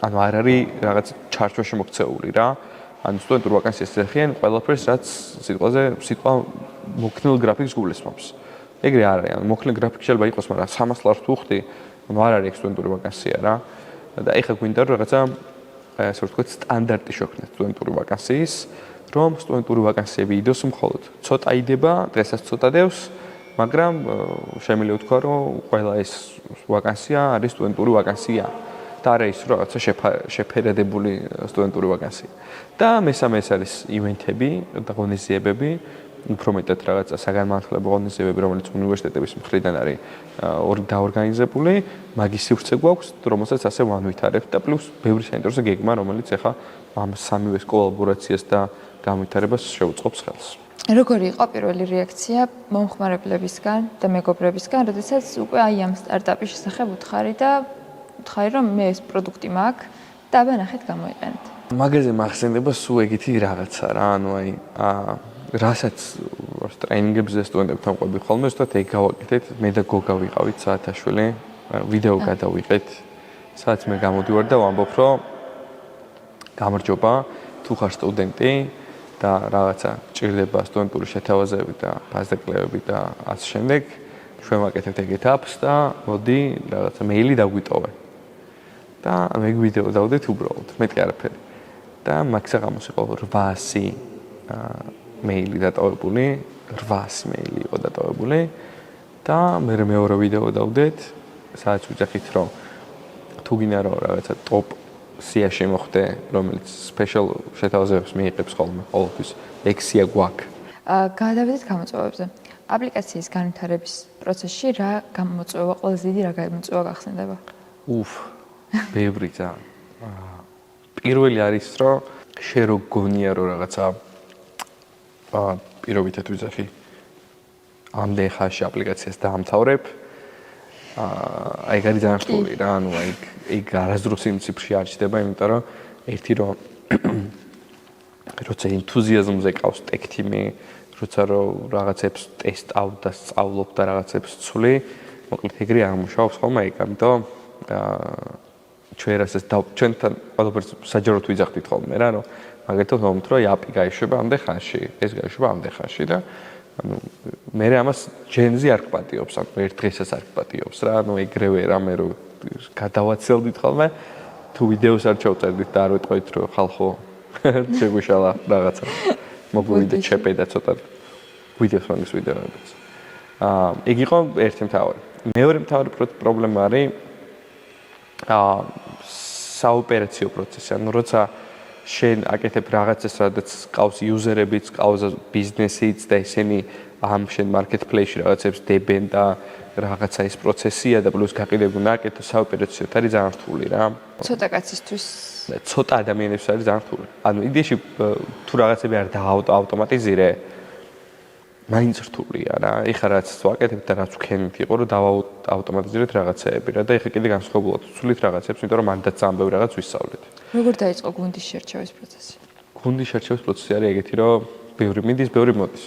ანუ არ არის რაღაც ჩარჩოში მოქცეული რა. ანუ სტუდენტურ ვაკანსიას ეხიან ყველაფერს, რაც სიტყვა მოქნილ გრაფიკს გულისხმობს. ეგრე არ არის, ანუ მოქნილ გრაფიკი შეიძლება იყოს, მაგრამ 300 ლარს თუ ხდი, ანუ არ არის სტუდენტური ვაკანსია რა. და ეხლა გვინდა რომ რაღაცა ასე ვთქვათ სტანდარტი შევქმნათ სტუდენტური ვაკანსიის, რომ სტუდენტური ვაკანსიები იდოს მხოლოდ ცოტა იდება, დღესაც ცოტა დევს, მაგრამ შემიძლია ვთქვა, რომ ყველა ეს ვაკანსია არის სტუდენტური ვაკანსია. და არა ის რომ რაღაცა შეფერადებული სტუდენტური ვაკანსია. და მესამე ეს არის ივენთები და ღონისძიებები, უფრო მეტად რაღაცა საგანმანათლებლო ღონისძიებები, რომელიც უნივერსიტეტების მხრიდან არის დაორგანიზებული, მაგის სივრცე გვაქვს, რომელსაც ასე ვანვითარებთ და პლუს ბევრი საინტერესო გეგმა, რომელიც ახლა ამ სამივეს კოლაბორაციას და განვითარებას შეუწყობს ხელს. როგორი იყო პირველი რეაქცია მომხმარებლებისგან და მეგობრებისგან, როდესაც უკვე აი ამ სტარტაპის შესახებ უთხარი რომ მე ეს პროდუქტი მაქვს და აბა ნახეთ გამოიყენეთ. მაგაზე მახსენდება სულ ეგეთი რაღაცა რა, ანუ აი რასაც მიყავს ტრეინინგებზე სტუდენტებთან ყვები ხოლმე, ზუსტად ეგ გავაკეთეთ, მე და გოგა ვიყავით საათაშვილი, ვიდეო გადავიღეთ, სადაც მე გამოდივარ და ვამბობ, რომ გამარჯობა, თუ ხარ სტუდენტი და რაღაცა ჭირდება სტუდენტური შეთავაზებები და ფასდაკლებები და ასე შემდეგ, ჩვენ ვაკეთებთ ეგეთ აპს და მოდი რაღაცა მეილი დაგვიტოვე. და მე ვიდეო დავდეთ უბრალოდ, მეტი არაფერი. და მაგ საღამოს იყო 800 მეილი დატოვებული, 800 მეილი იყო დატოვებული და მე მეორე ვიდეო დავდეთ, სადაც ვიძახით, რომ თუ გინდა რომ რაღაცა ტოპ სიაში მოხდე, რომელიც სპეციალ შეთავაზებებს მიიღებს ხოლმე ყოველთვის, ეგ სია გვაქვს. გადავიდეთ გამოწვევებზე. აპლიკაციის განვითარების პროცესში რა გამოწვევა, ყველაზე დიდი რა გამოწვევა გახსენდება? ბევრი ძალიან. პირველი არის, რომ შენ რო გონია რომ რაღაცა პირობითად ვიძახი ამდენ ხანში აპლიკაციას დაამთავრებ, ეგ არის ძალიან რთული რა, ანუ ეგ არასდროს იმ ციფრში არ ჩდება, იმიტომ რომ ერთი რომ როცა ენთუზიაზმზე ყავს ტექ-თიმი, როცა რომ რაღაცებს ტესტავ და სწავლობ და რაღაცებს ცვლი, მოკლედ ეგრე აღმოჩნდა ხოლმე ეგ, ამიტომ ჩვენთან ყველაფერს საჯაროდ ვიძახდით ხოლმე რა, რომ მაგალითად ვამბობთ, რომ აპი გაიშვება ამდენ ხანში, ეს გაიშვება ამდენ ხანში და ანუ მე ამას ჯენზი არ გპატიობს, ანუ ერთ დღესაც არ გპატიობს რა, ანუ ეგრევე რამე რომ გადავაცელდით ხოლმე, თუ ვიდეოს არ ჩავწერდით და არ ვეტყვით, რომ ხალხო შეგვიშალა რაღაცა. მოგვივიდა ჩეპე და ცოტა ვიდეოს მაგის ვიდეოებიც. ეგ იყო ერთი მთავარი. მეორე მთავარი პრობლემა არის საოპერაციო პროცესი, ანუ როცა შენ აკეთებ რაღაცას, სადაც ყავს იუზერებიც, ყავს ბიზნესიც და ესენი ამ შენ მარკეტპლეისში რაღაცებს დებენ და რაღაცა ის პროცესია და პლუს გაყიდებ უნდა აკეთო საოპერაციოდ არის ძალიან რთული რა. ცოტა კაცისთვის ცოტა ადამიანებს არის ძალიან რთული. ანუ იდეაში თუ რაღაცები არ დაავტომატიზირე, მაინც რთულია რა. ეხლა რაც ვაკეთებ და რაც ვქენით იყო, რომ დავაავტომატიზირეთ რაღაცეები რა და ეხლა კიდე განსხვავებულად ვცვლით რაღაცებს, იმიტომ რომ მანდაც ძალიან ბევრი რაღაც ვისწავლეთ. როგორ დაიწყო გუნდის შერჩევის პროცესი? გუნდის შერჩევის პროცესი არის ეგეთი, რომ ბევრი მიდის, ბევრი მოდის.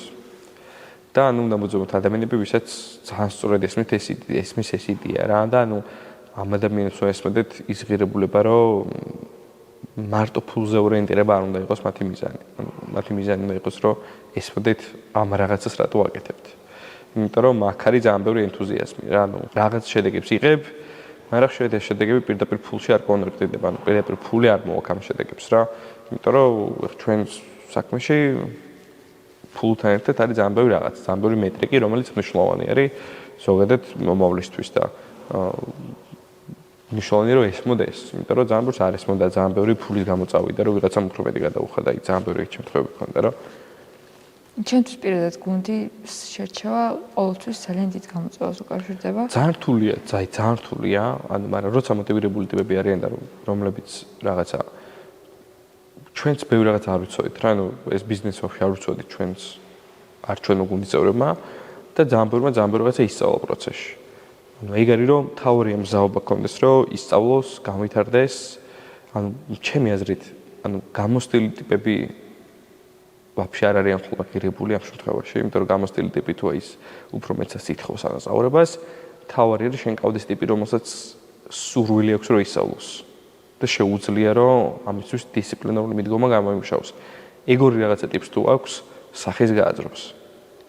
და ანუ უნდა მოძებნოთ ადამიანები, ვისაც ძალიან სწორად ესმის ეს იდეა რა და ანუ ამ ადამიანებს ვესმოდეთ ის ღირებულება, რომ მარტო ფულზე ორიენტირება არ უნდა იყოს მათი მიზანი. მათი მიზანი უნდა იყოს, რომ ესმოდეთ ამ რაღაცას რატო ვაკეთებთ. იმიტომ რომ აქ არის ძალიან ბევრი ენთუზიაზმი რა, ანუ რაღაც შედეგებს იღებ, მაგრამ შედეგები პირდაპირ ფულში არ კონვერტდება, ანუ პირდაპირ ფული არ მოაქვს ამ შედეგებს რა. იმიტომ რომ ჩვენ საქმეში ფულთან ერთად არის ძალიან ბევრი რაღაც, ძალიან ბევრი მეტრიკი, რომელიც მნიშვნელოვანი არის ზოგადად მომავლისთვის და მნიშვნელოვანია რომ ესმოდეს, იმიტომ რომ ძალიან ბევრს არ ესმოდა, ძალიან ბევრი ფულის გამოწავიდა, რომ ვიღაცამ უფრო მეტი გადაუხადა, აი ძალიან ბევრი შემთხვევები ქონდა, რომ ჩვენთვის პირადად გუნდის შერჩევა ყოველთვის ძალიან დიდ გამოწვევას უკავშირდება. ძალიან რთულია, ძალიან რთულია, ანუ მაგრამ როცა მოტივირებული ტიპები არიან და რომლებიც რაღაცა ჩვენც ბევრი რაღაც არ ვიცოდით რა, ანუ ეს ბიზნესი ვაფშე არ ვიცოდით ჩვენც არ ჩვენო გუნდის წევრებმა და ძალიან ბევრი რაღაცა ისწავლა პროცესში. ანუ ეგ არის რომ თავია მზაობა კონდეს რომ ისწავლოს, განვითარდეს. ანუ ჩემი აზრით, ანუ გამოსტილი ტიპები ვაფშე არ არიან ხოლმე ღირებული ამ შემთხვევაში, იმიტომ რომ გამოსტილი ტიპი თუ ის უფრო მეცას ითხოვს ანაზღაურებას, თავი არის შენ ყავდეს ტიპი, რომელსაც სურვილი აქვს რომ ისწავლოს. და შეუძლია რომ ამისთვის დისციპლინარული მიდგომა გამოიმუშაოს. ეგ ორი რაღაცა ტიპს თუ აქვს, სახეს გააძრობს.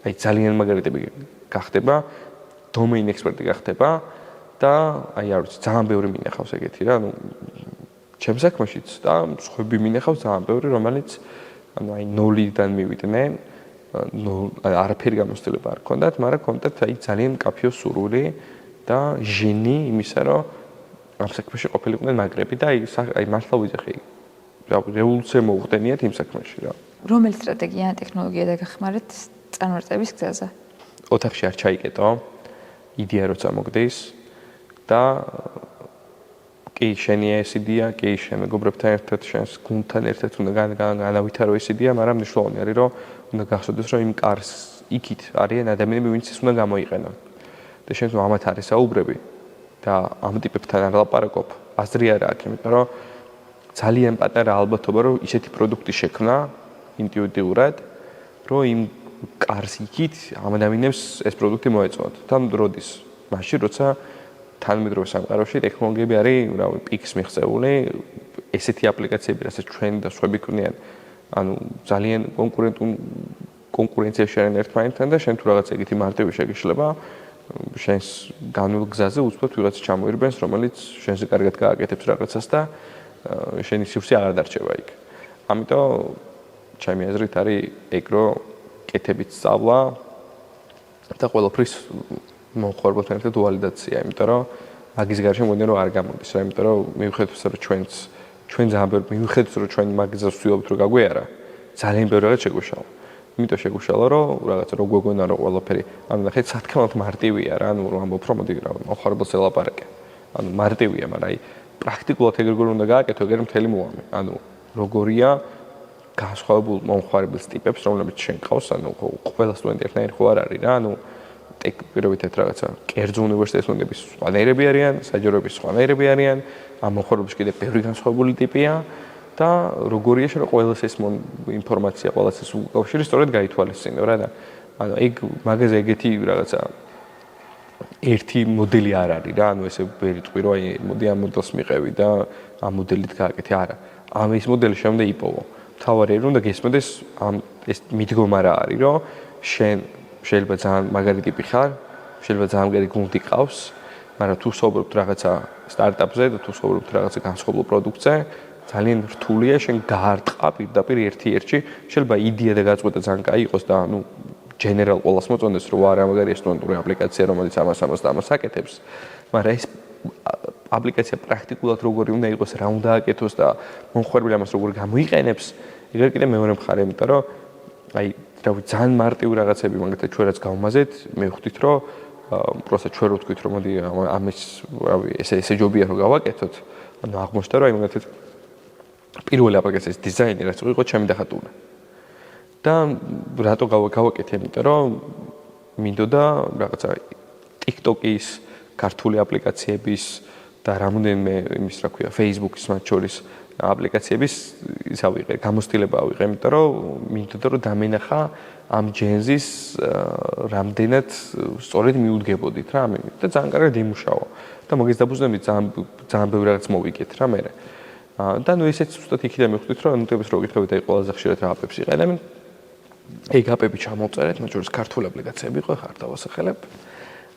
აი ძალიან მაგარი ტიპი გახდება, დომეინ ექსპერტი გახდება და აი არ ვიცი, ძალიან ბევრი მინახავს ეგეთი რა, ანუ ჩემს საქმეშიც და სხვები მინახავს ძალიან ბევრი, რომელიც ანუ აი ნოლიდან მივიდნენ, არაფერი გამოცდილება არ ქონდათ, მაგრამ ქონდათ აი ძალიან მკაფიო სურვილი და ჟენი იმისა, რომ ამ საქმეში ყოფილიყვნენ მაგრები და აი მართლა ვიძახი. რევოლუცია მოუხდენიათ იმ საქმეში რა. რომელი სტრატეგია ან ტექნოლოგია დაგეხმარეთ წარმატების გზაზე? ოთახში არ ჩაიკეტო, იდეა როცა მოგდის და კი შენია ეს იდეა, კი შენ მეგობრებთან ერთად, შენს გუნდთან ერთად უნდა განავითარო ეს იდეა, მაგრამ მნიშვნელოვანი არის რომ უნდა გახსოვდეს რომ იმ კარს იქით არიან ადამიანები, ვინც ის უნდა გამოიყენონ. და შენ თუ ამათ არის საუბრები და ამ ტიპებთან არ ლაპარაკობ, აზრი არ აქვს, იმიტომ რომ ძალიან პატარა ალბათობა რომ ისეთი პროდუქტი შექმნა ინტუიტიურად, რომ იმ კარს იქით ამ ადამიანებს ეს პროდუქტი მოეწონათ. თან როდის? მაშინ როცა თანამედროვე სამყაროში ტექნოლოგიები არის, პიკს მიღწეული, ესეთი აპლიკაციები, რასაც ჩვენ და სხვები ქმნიან, ანუ ძალიან კონკურენციაში არიან ერთმანეთთან და შენ თუ რაღაც ეგეთი მარტივი შეგიშლება, შენს განულ გზაზე უცბად ვიღაცა ჩამოირბენს, რომელიც შენზე კარგად გააკეთებს რაღაცას და შენი სივრცე აღარ დარჩება იქ. ამიტომ ჩემი აზრით არის ეგ რომ კეთებით სწავლა და ყველაფრის მომხმარებელთან ერთად ვალიდაცია, იმიტომ რომ მაგის გარშემო მგონია რომ არ გამოდის რა, იმიტომ რომ მივხვდეთ რომ ჩვენ ძალიან ბევრი მივხვდეთ რომ ჩვენ მაგაზე ვსვიობთ რომ გაგვიარა, ძალიან ბევრი რაღაც შეგვეშალა. იმიტომ შეგვეშალა რომ რაღაცა რო გვეგონა რომ ყველაფერი, ანუ ნახეთ სათქმელად მარტივია რა, ანუ რომ ამბობ რომ მოდი რა მომხმარებელს ელაპარაკე. ანუ მარტივია, მაგრამ აი პრაქტიკულად ეგ როგორ უნდა გააკეთო, ეგრე მთელი მოამე. ანუ როგორია განსხვავებულ მომხმარებლის ტიპებს, რომლებიც შენ ყავს, ანუ ყველა სტუდენტი ერთნაირი ხო არ არის რა, ანუ პირობითად რაღაცა კერძო უნივერსიტეტის სტუდენტები სხვანაირები არიან, საჯაროების სხვანაირები არიან, ამ მომხმარებელში კიდე ბევრი განსხვავებული ტიპია და როგორია შენ ყველას ეს ინფორმაცია, ყველას ეს უკავშირი სწორედ გაითვალისწინო რა და ანუ ეგ მაგაზე ეგეთი რაღაცა ერთი მოდელი არ არის რა, ანუ ესე ვერ იტყვი რომ აი მოდი ამ მოდელს მიყევი და ამ მოდელით გააკეთე, არა. ამ ეს მოდელი შემდე იპოვო. თავარი რომ და გესმოდეს ამ ეს მიდგომა რა არის, რომ შენ შეიძლება ძალიან მაგარი ტიპი ხარ, შეიძლება ძალიან მაგარი გუნდი ყავს, მაგრამ თუ ვსაუბრობთ რაღაცა სტარტაპზე და თუ ვსაუბრობთ რაღაცა განსხვავებულ პროდუქტზე, ძალიან რთულია შენ გაარტყა პირდაპირ ერთ-ერთში, შეიძლება იდეა და გაწყვეტა ძალიან კაი იყოს და ანუ general ყოველს მოწონდეს რომ არა მაგარი სტუდენტური აპლიკაცია, რომელიც ამას და ამას აკეთებს, მაგრამ ეს აპლიკაცია პრაქტიკულად როგორი უნდა იყოს, რა უნდა აკეთოს და მომხმარებელი ამას როგორ გამოიყენებს, ეგრე კიდე მეორე მხარე, იმიტომ რომ აი ძალიან მარტივი რაღაცები, მაგალითად ჩვენ რაც გავმაზეთ, მე ვხვდით რომ პროსტა ჩვენ რო თქვით რომ მოდი ამის რავი ესე ჯობია რომ გავაკეთოთ, ანუ აღმოჩნდა რომ აი მაგალითად პირველი აპლიკაციის დიზაინი რაც იყო ჩემი დახატული. და რატო გავაკეთე, იმიტომ რომ მინდოდა რაღაცა TikTok-ის, ქართული აპლიკაციების და რამოდენიმე იმის რა ქვია, Facebook-ის მათ შორის აპლიკაციების ისა ვიყე, გამოცდილება ავიღე, იმიტომ რომ მინდოდა რომ დამენახა ამ ჯენზის რამდენად სწორედ მიუდგებოდით რა ამით და ძალიან კარგად იმუშავა. და მაგის დაფუძნებით ძალიან ბევრი რაღაც მოვიგეთ რა მე. და ნუ ესეც უბრალოდ იქიდან მივხვდით რომ ნუტებს რო გითხებით აი ყველაზე ხშირად რა აპებს იყენებენ. ეგ აპები ჩამოვწერეთ, მათ შორის ქართული აპლიკაციები იყო, ხარ დავასახელებ.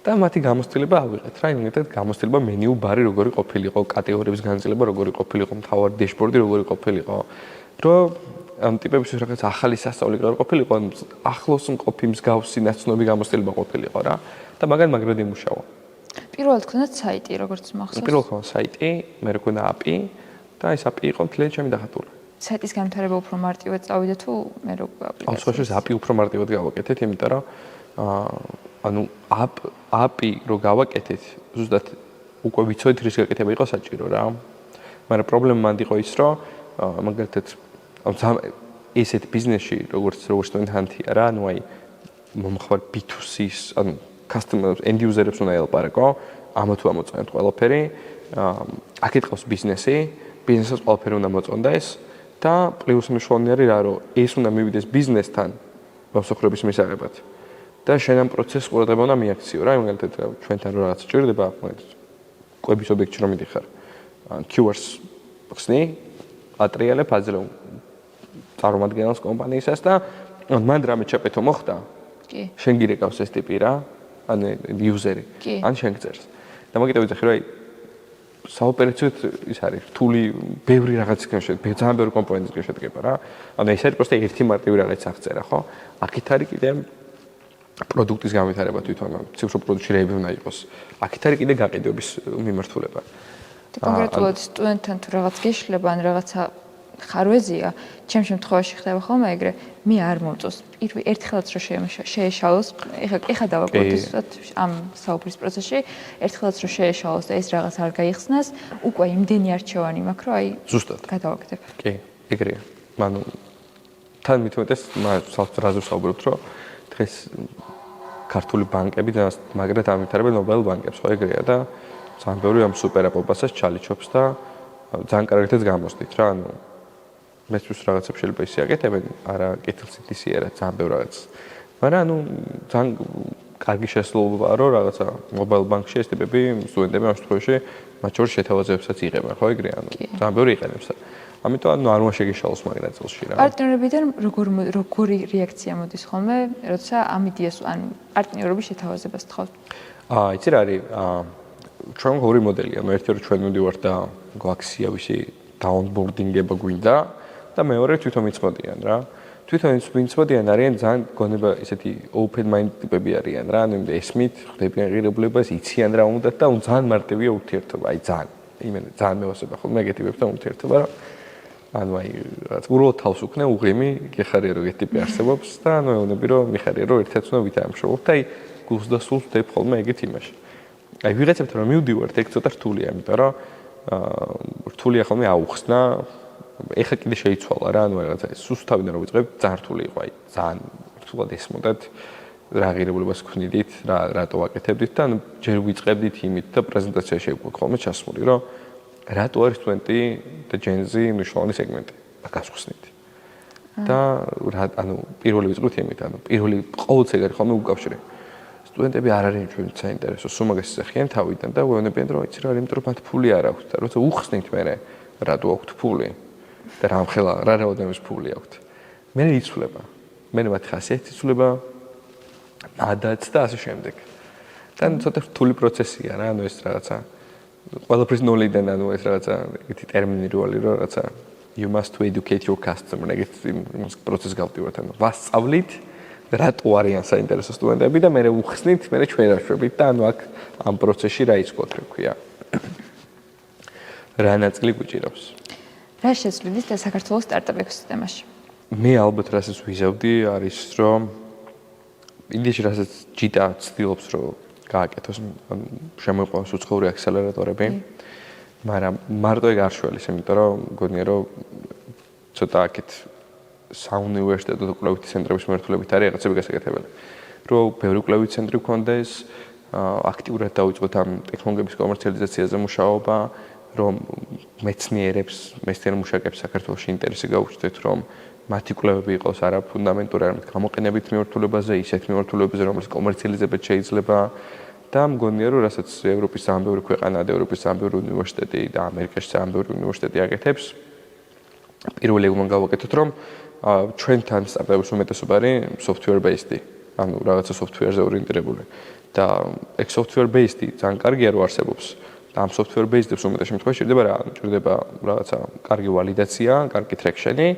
და მათი გამოცდილება ავიღეთ რა, იმედად გამოცდილება მენიუ ბარი როგორი ყოფილიყო, კატეგორიების განაწილება როგორი ყოფილიყო, მთავარი დეშბორდი როგორი ყოფილიყო, რომ ამ ტიპებისთვის რაღაც ახალი სასწავლი როგორი ყოფილიყო, ახლოს მყოფი მსგავსი ნაცნობი გამოცდილება ყოფილიყო რა და მაგრად იმუშავა. პირველად გქონდათ საიტი, როგორც მახსოვს? პირველად გქონდა საიტი, მე მქონდა API და ეს API იყო მთლიანი ჩემი დახატული. საიტის განვითარება უფრო მარტივად წავიდა თუ მე როგორ აპლიკაცია? ამ შემთხვევაში API უფრო მარტივად გავაკეთეთ, იმიტომ რომ ანუ API რო გავაკეთეთ, ზუსტად უკვე ვიცოდით რის გაკეთება იყო საჭირო რა. მაგრამ პრობლემა მანდ იყო ის, რომ მაგალითად ესეთ ბიზნესში როგორც სტუდენტ ჰანთია რა, ანუ აი მომხმარ B2C-ს, ანუ customer end user-ებს უნდა ელაპარაკო, ამა თუ ამოწონეთ ყველაფერი, აქეთ ყავს ბიზნესი, ბიზნესს ყველაფერი უნდა მოწონდეს და პლუს მნიშვნელოვანი არის რა, რომ ეს უნდა მივიდეს ბიზნესთან მოსახლეობის მისაღებად. და შენ ამ პროცესს ყურადღება უნდა მიაქციო რა, მაგალითად ჩვენთან რო რაღაც ჭირდება, მაგალითად კვების ობიექტში რომ მიდიხარ, keywords ხსნი, ატრიალებ აძლევ წარმომადგენელს კომპანიისას და მან რამე ჩაკეთო მოხდა? კი. შენ გირეკავს ეს ტიპი რა, ან იუზერი, ან შენ გწერს. და მაგიტო ვიცი რომ აი საოპერაციოდ ის არის რთული, ბევრი რაღაცისგან შედგება, ძალიან ბევრი კომპონენტისგან შედგება რა. ანუ ეს არის პროსტა ერთი მარტივი რაღაც აღწერა, ხო? აქეთ არის კიდე პროდუქტის განვითარება თვითონ, ციფრულ პროდუქტში რეები უნდა იყოს. აქეთ არის კიდე გაყიდვების მიმართულება. კონკრეტულად სტუდენტთან თუ რაღაც გეშლება ან რაღაცა ხარვეზია, ჩემ შემთხვევაში ხდება ხოლმე ეგრე, მე არ მომწონს. ერთხელაც რო შეეშალოს, ეხა დავაკვირდეთ ამ საუბრის პროცესში, ერთხელაც რო შეეშალოს და ეს რაღაც არ გაიხსნას, უკვე იმდენი არჩევანი მაქვს, რომ აი ზუსტად გადავაკეთებ. კი, ეგრეა. ანუ თან მithumetes რაზე ვსაუბრობთ, რომ დღეს ქართული ბანკები და მაგრად ამვითარებენ მობაილ ბანკებს, ხო ეგრეა და ძალიან ბევრი ამ სუპერაპოპასაც ჩალიჩობს და ძალიან კარგადაც გამოსდით რა, ანუ მეც რაღაცებს შეიძლება ისე აკეთებენ, არა კეთილსით ისე არა, ძალიან ბევრ რაღაც მაგრამ ანუ ძალიან კარგი შესაძლებლობაა რომ რაღაცა მობაილ ბანკში ეს ტიპები სტუდენტები ამ შემთხვევაში მათ შორის შეთავაზებებსაც იღებენ, ხო ეგრე? ანუ ძალიან ბევრი იყენებს. ამიტომ ანუ არ უნდა შეგეშალოს მაგ ნაწილში რა. პარტნიორებიდან როგორი რეაქცია მოდის ხოლმე, როცა ამ იდეას ანუ პარტნიორობის შეთავაზებას თხოვთ? იცი რა არის? ჩვენ ორი მოდელია. ერთი რომ ჩვენ მივდივართ და გვაქვს ვისი დაუნბორდინგება გვინდა და მეორე თვითონ მიცმოდიან რა. თვითონ მიცმოდიან არიან ძალიან გონება ესეთი open mind ტიპები არიან რა. ანუ ესმით, ხდებიან ღირებულებას, იციან რა უნდათ და ძალიან მარტივია ურთიერთობა. აი ძალიან. იმენა ძალიან მევასება ხოლმე ეგ ტიპებთან ურთიერთობა რა. ანუ აი რაც უბრალოდ თავს უკნე უღიმი, გეხარია რომ ეგ ტიპი არსებობს და ანუ ეუბნები რომ მიხარია რომ ერთად უნდა ვითამშრობოთ და აი გულს და სულს ვდებ ხოლმე ეგეთ იმაში. აი ვიღაცებთან რომ მივდივართ, ეგ ცოტა რთულია, იმიტომ რომ რთულია ხოლმე აუხსნა. ეხა კიდე შეიცვალა რა, ანუ რაღაცა სუსტავიდან რომ ვიწყებ, ძალიან რთული იყო, აი ძალიან რთულად ესმოდათ რა ღირებულებას გქნიდით, რატო ვაკეთებდით და ანუ ჯერ ვიწყებდით იმით და პრეზენტაციაში გვაქვს ხოლმე ჩასმული, რომ რატო არის სტუდენტი და ჯენზი მნიშვნელოვანი სეგმენტი, მაგას ვხსნით. და ანუ პირველი ვიწყებთ იმით, ანუ პირველი ყოველთვის ეგ არის ხოლმე უკავშირი. სტუდენტები არ არიან ჩვენ საინტერესო, სულ მაგას ისახიან თავიდან და ვეუბნებიან რომ იცი რა, იმიტომ რომ მათ ფული არ აქვს და როცა უხსნით მერე რატო აქვთ ფული და რამხელა რა რაოდენობის ფული აქვთ. მე იცვლება. მე მათ ხასიათი იცვლება ადაც და ასე შემდეგ. და ცოტა რთული პროცესია რა, ანუ ეს რაღაცა ყველაფრის ნოლიდან ანუ ეს რაღაცა ეგეთი ტერმინი როალი რომ რაღაცა you must to educate your customer ეგეთი პროცესი გავდივართ, ანუ ვასწავლით რატო არიან საინტერესო სტუდენტები და მე უხსნით, მე ჩვენ რაშვებით და ანუ აქ ამ პროცესში რა ის გვაქვს, რა ნაწილი გვიჭირავს. რა შეცვლით და საქართველოს სტარტაპ ეკოსისტემაში? მე ალბათ რასაც ვიზავდი არის რომ ინდიაში რასაც ჯიტა ცდილობს რომ გააკეთოს, შემოიყვანოს უცხოური აქსელერატორები, მაგრამ მარტო ეგ არ შველის, იმიტომ რომ მგონია რომ ცოტა აქეთ საუნივერსიტეტო და კვლევითი ცენტრების მიმართულებით არის რაღაცები გასაკეთებელი. რომ ბევრი კვლევითი ცენტრი გქონდეს, აქტიურად დავიწყოთ ამ ტექნოლოგიების კომერციალიზაციაზე მუშაობა, რომ მეცნიერებს, მეცნიერ მუშაკებს საქართველოში ინტერესი გაუჩნდეთ, რომ მათი კვლევები იყოს არა ფუნდამენტური, არამედ გამოყენებით მიმართულებაზე, ისეთ მიმართულებებზე, რომელიც კომერციალიზებად შეიძლება და მგონია რომ რასაც ევროპის ძალიან ბევრი ქვეყანა და ევროპის ძალიან ბევრი უნივერსიტეტი და ამერიკაში ძალიან ბევრი უნივერსიტეტი აკეთებს, პირველი უნდა გავაკეთოთ, რომ ჩვენთან სტარტაპების უმეტესობა არის software based, ანუ რაღაცა software-ზე ორიენტირებული და ეგ software based ძალიან კარგია რომ არსებობს. და ამ software based-ებს უმეტეს შემთხვევაში ჭირდება რაღაცა კარგი ვალიდაცია, კარგი traction-ი,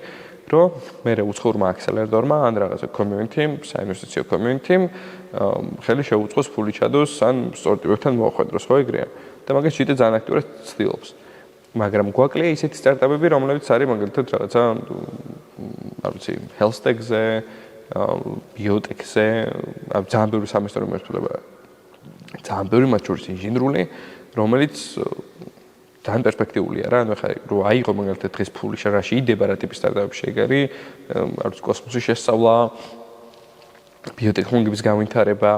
რომ მე უცხოურმა აქსელერატორმა ან რაღაცა community-მ, საინვესტიციო community-მ ხელი შეუწყოს ფული ჩადოს ან სწორ ტიპებთან მოახვედროს, ხო ეგრეა? და მაგას ჯიტა ძალიან აქტიურად ცდილობს. მაგრამ გვაკლია ისეთი სტარტაპები, რომლებიც არის მაგალითად რაღაცა არ ვიცი, health tech-ზე, biotech-ზე, ძალიან ბევრი სამეცნიერო მიმართულება. ძალიან ბევრი მათ შორის ინჟინრული, რომელიც ძალიან პერსპექტიულია რა, ანუ ხა რო აიღო მაგალითად დღეს ფული შარაში იდება რა ტიპის სტარტაპები შეეგარი, არ ვიცი, კოსმოსის შესწავლა, ბიოტექნოლოგიების განვითარება,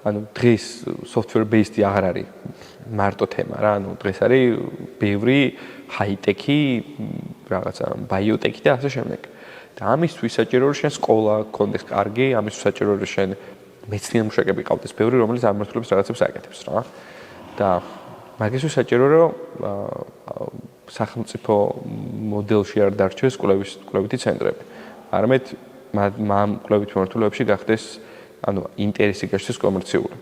ანუ დღეს software based აღარ არის მარტო თემა რა, ანუ დღეს არის ბევრი ჰაი-ტექი, რაღაცა ბიოტექი და ასე შემდეგ. და ამისთვის საჭირო რომ შენ სკოლა გქონდეს კარგი, ამისთვის საჭირო რომ შენ მეცნიერ მუშაკები ყავდეს ბევრი, რომელიც ამ მიმართულების რაღაცებს აკეთებს რა. და მაგისთვის საჭირო რომ სახელმწიფო მოდელში არ დარჩეს კვლევითი ცენტრები. არამედ ამ კვლევით მიმართულებებში გახდეს ანუ ინტერესი გაშდეს კომერციული.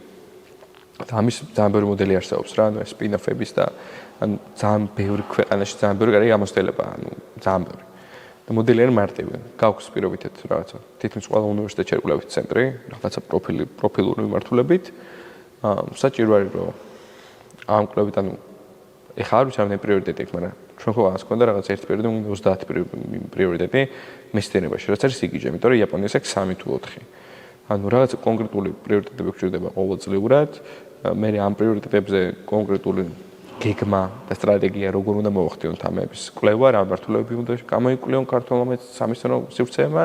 და ამის ძალიან ბევრი მოდელი არსებობს რა, ანუ სპინ-ოფების და ანუ ძალიან ბევრი ქვეყანაში ძალიან ბევრი კარგი გამოცდილება, ანუ ძალიან ბევრი. და მოდელი არის მარტივი. გაქვს პირობითად რაღაცა თითქმის ყველა უნივერსიტეტში არის კვლევითი ცენტრი, რაღაცა პროფილური მიმართულებით. საჭირო არის რომ ამ კვლევით ანუ ეხლა არ ვიცი რამდენი პრიორიტეტი აქვს, მაგრამ ჩვენ ხო ამას ქონდა რაღაც ერთი პერიოდი 30 პრიორიტეტი მეცნიერებაში, რაც არის სიგიჟე, იმიტომ რომ იაპონიას აქვს 3 თუ 4. ანუ რაღაცა კონკრეტული პრიორიტეტები გვჭირდება ყოველწლიურად, მე ამ პრიორიტეტებზე კონკრეტული გეგმა და სტრატეგია როგორ უნდა მოვახდინოთ ამების კვლევა, რა მიმართულებები უნდა გამოიკვლიონ ქართულმა სამეცნიერო სივრცეებმა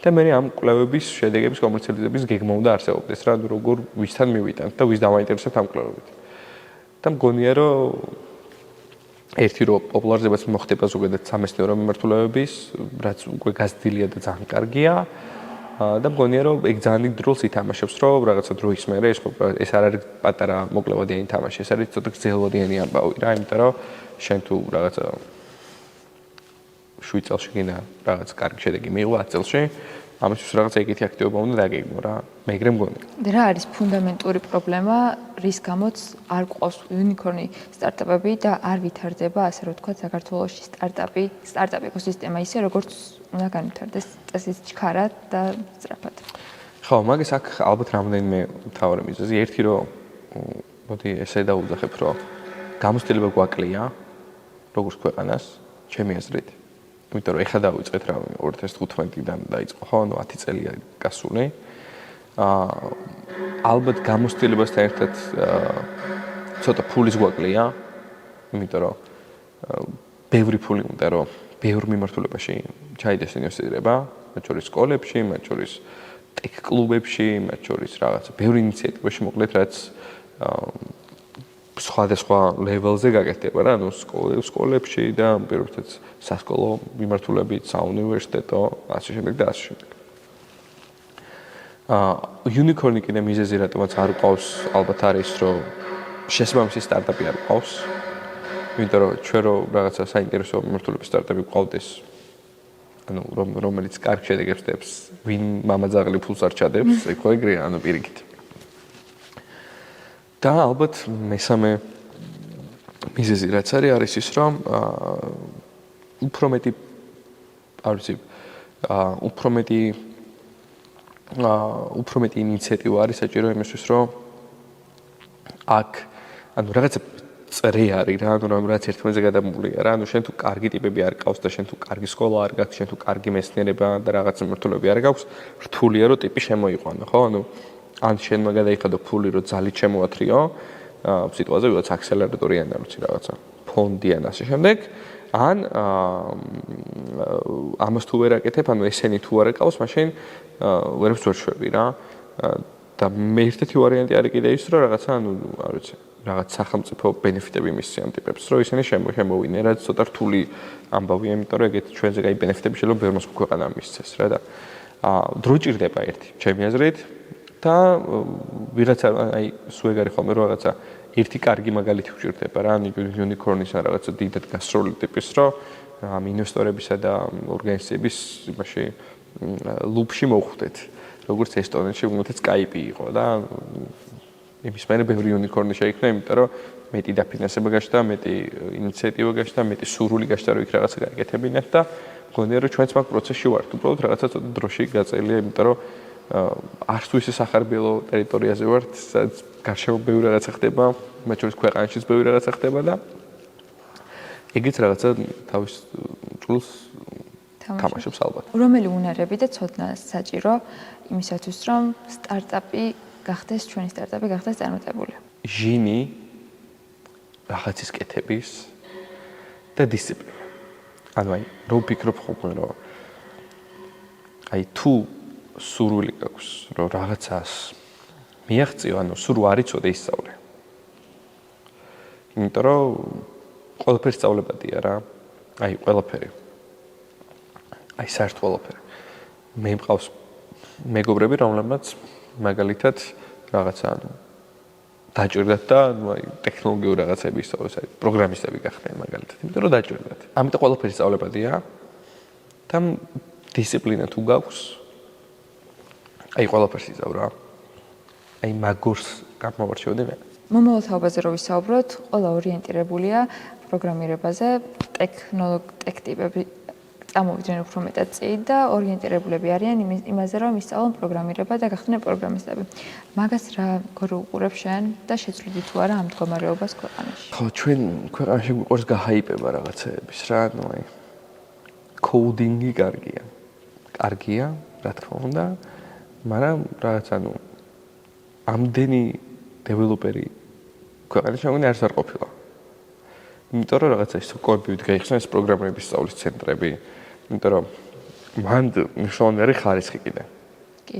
და მე ამ კვლევების შედეგების კომერციალიზების გეგმა უნდა არსებობდეს რა, როგორ ვისთან მივიტანთ და ვის დავაინტერესებთ ამ კვლევებით. და მგონია რომ ერთი რომ პოპულარიზებაც მოხდება ზოგადად სამეცნიერო მიმართულებების, რაც უკვე გაზრდილია და ძალიან კარგია. და მგონია რომ ეგ ძალიან დიდ როლს ითამაშებს, რომ რაღაცა დროის მერე ეს არ არის პატარა მოკლევადიანი თამაში, ეს არის ცოტა გრძელვადიანი ამბავი რა, იმიტომ რომ შენ თუ რაღაცა 7 წელში გინდა რაღაც კარგი შედეგი მიიღო 10 წელში, ამისთვის რაღაცა ეგეთი აქტივობა უნდა დაგეგმო რა, მეგრე მგონია. რა არის ფუნდამენტური პრობლემა, რის გამოც არ გვყავს unicorn სტარტაპები და არ ვითარდება, ასე რომ ვთქვათ, საქართველოში სტარტაპ ეკოსისტემა ისე, როგორც უნდა განვითარდეს წესით ჩქარად და სწრაფად. ხო, მაგას აქ ალბათ რამდენიმე მთავარი მიზეზი. ერთი რომ მოდი ესე დავუძახებ, რომ გამოცდილება გვაკლია როგორც ქვეყანას, ჩემი აზრით. იმიტომ რომ ეხლა დავიწყეთ რა 2015-დან დაიწყო, ხო, ანუ 10 წელია გასული. ალბათ გამოცდილებასთან ერთად ცოტა ფულის გვაკლია, იმიტომ რომ ბევრი ფული უნდა რომ ბევრ მიმართულებაში ჩაიდეს ინვესტირება, მათ შორის სკოლებში, მათ შორის ტექ კლუბებში, მათ შორის რაღაცა ბევრი ინიციატივაში მოკლედ რაც სხვადასხვა ლეველზე გაკეთდება რა, ანუ სკოლებში და პირველად სასკოლო მიმართულებით, საუნივერსიტეტო, ასე შემდეგ და ასე შემდეგ. Unicorn-ი კიდე მიზეზი რატომაც არ ყავს, ალბათ არის, რომ შესაბამისი სტარტაპი არ ყავს. იმიტომ რომ ჩვენ რო რაღაცა საინტერესო მიმართულების სტარტაპი ყავდეს, ანუ რომელიც კარგ შედეგებს დებს, ვინ მამაძაღლი ფულს არ ჩადებს, ეგ ხო ეგრეა, ანუ პირიქით. და ალბათ მესამე მიზეზი რაც არის ის, რომ უფრო მეტი ინიციატივა არის საჭირო იმისთვის, რომ აქ ანუ რაღაცა წრე არის რა, ანუ რაც ერთმანეთზე გადამულია რა, ანუ შენ თუ კარგი ტიპები არ ყავს და შენ თუ კარგი სკოლა არ გაქვს, შენ თუ კარგი მეცნიერება და რაღაც მიმართულები არ გაქვს, რთულია რომ ტიპი შემოიყვანო, ხო? ანუ ან შენმა გადაიხადო ფული, რომ ძალით შემოათრიო, სიტუაციაზე ვიღაც აქსელერატორი ან არც რაღაცა ფონდი ან ასე შემდეგ, ან ამას თუ ვერ აკეთებ, ანუ ესენი თუ არ აკავს, მაშინ ვერაფერს ვერ შვები რა. და მე ერთ-ერთი ვარიანტი არის კიდე ის, რომ რაღაცა, ანუ არ ვიცი, რაღაც სახელმწიფო ბენეფიტები მისციან ტიპებს, რომ ისინი შემოვიდნენ, რაც ცოტა რთული ამბავია, იმიტომ რომ ეგეთ ჩვენზე კაი ბენეფიტები შეიძლება ბევრ მოსკოვ ქვეყანამ მისცეს რა და დრო ჭირდება ერთი, ჩემი აზრით. და ვიღაცა აი სულ ეგ არის ხოლმე რომ რაღაცა ერთი კარგი მაგალითი გვჭირდება რა, ანუ unicorn-ის ან რაღაცა დიდად გასროლი ტიპის, რომ ამ ინვესტორებისა და ორგანიზაციების იმაში ლუპში მოვხვდეთ. როგორც ესტონეთში უმეტეს Skype იყო და იმის მერე ბევრი unicorn-ი შეიქმნა, იმიტომ რომ მეტი დაფინანსება გაჩნდა, მეტი ინიციატივა გაჩნდა, მეტი სურვილი გაჩნდა რომ იქ რაღაცა გააკეთებინათ და მგონია რომ ჩვენც მაგ პროცესში ვართ, უბრალოდ რაღაცა ცოტა დროში გაწელია, იმიტომ რომ არც თუ ისე სახარბიელო ტერიტორიაზე ვართ, სადაც გარშემო ბევრი რაღაცა ხდება, მათ შორის ქვეყანაშიც ბევრი რაღაცა ხდება და ეგეც რაღაცა თავის ჭულს თამაშობს ალბათ. რომელი უნარები და ცოდნა საჭირო იმისათვის, რომ სტარტაპი გახდეს, ჩვენი სტარტაპი გახდეს წარმატებული? ჟინი, რაღაცის კეთების და დისციპლინა. ანუ აი, რო ვფიქრობ ხოლმე, რომ აი თუ სურვილი გაქვს, რომ რაღაცას მიაღწიო, ანუ სულ არ იცოდე ისწავლე. იმიტომ რომ ყველაფერი სწავლებადია რა. აი, ყველაფერი. აი, საერთოდ ყველაფერი. მე მყავს მეგობრები, რომლებმაც მაგალითად რაღაცა ანუ დაჭირდათ და ანუ აი ტექნოლოგიურ რაღაცები ისწავლეს, აი პროგრამისტები გახდნენ მაგალითად, იმიტომ რომ დაჭირდათ. ამიტომ ყველაფერი სწავლებადია და დისციპლინა თუ გაქვს, აი ყველაფერს იზავ რა. აი მაგურს გამოვარჩევდი მე. მომავალ თაობაზე რო ვისაუბროთ, ყველა ორიენტირებულია პროგრამირებაზე, ტექნოლოგიები წამოვიდნენ უფრო მეტად წინ და ორიენტირებულები არიან იმაზე, რომ ისწავლონ პროგრამირება და გახდნენ პროგრამისტები. მაგას რა გუყურებ შენ და შეცვლილი თუ არა ამ მდგომარეობას ქვეყანაში? ხო, ჩვენ ქვეყანაში გვიყვარს გაჰაიპება რაღაცეების რა, ანუ აი კოდინგი კარგია. კარგია, რა თქმა უნდა, მაგრამ რაღაც ანუ ამდენი დეველოპერი ქვეყანაში მგონი არც არ ყოფილა. იმიტომ რომ რაღაცა ის კომპიუტერი გაიხსნა ეს პროგრამების სწავლის ცენტრები. იმიტომ რომ მან მნიშვნელოვანი არის ხარისხი კიდე. კი.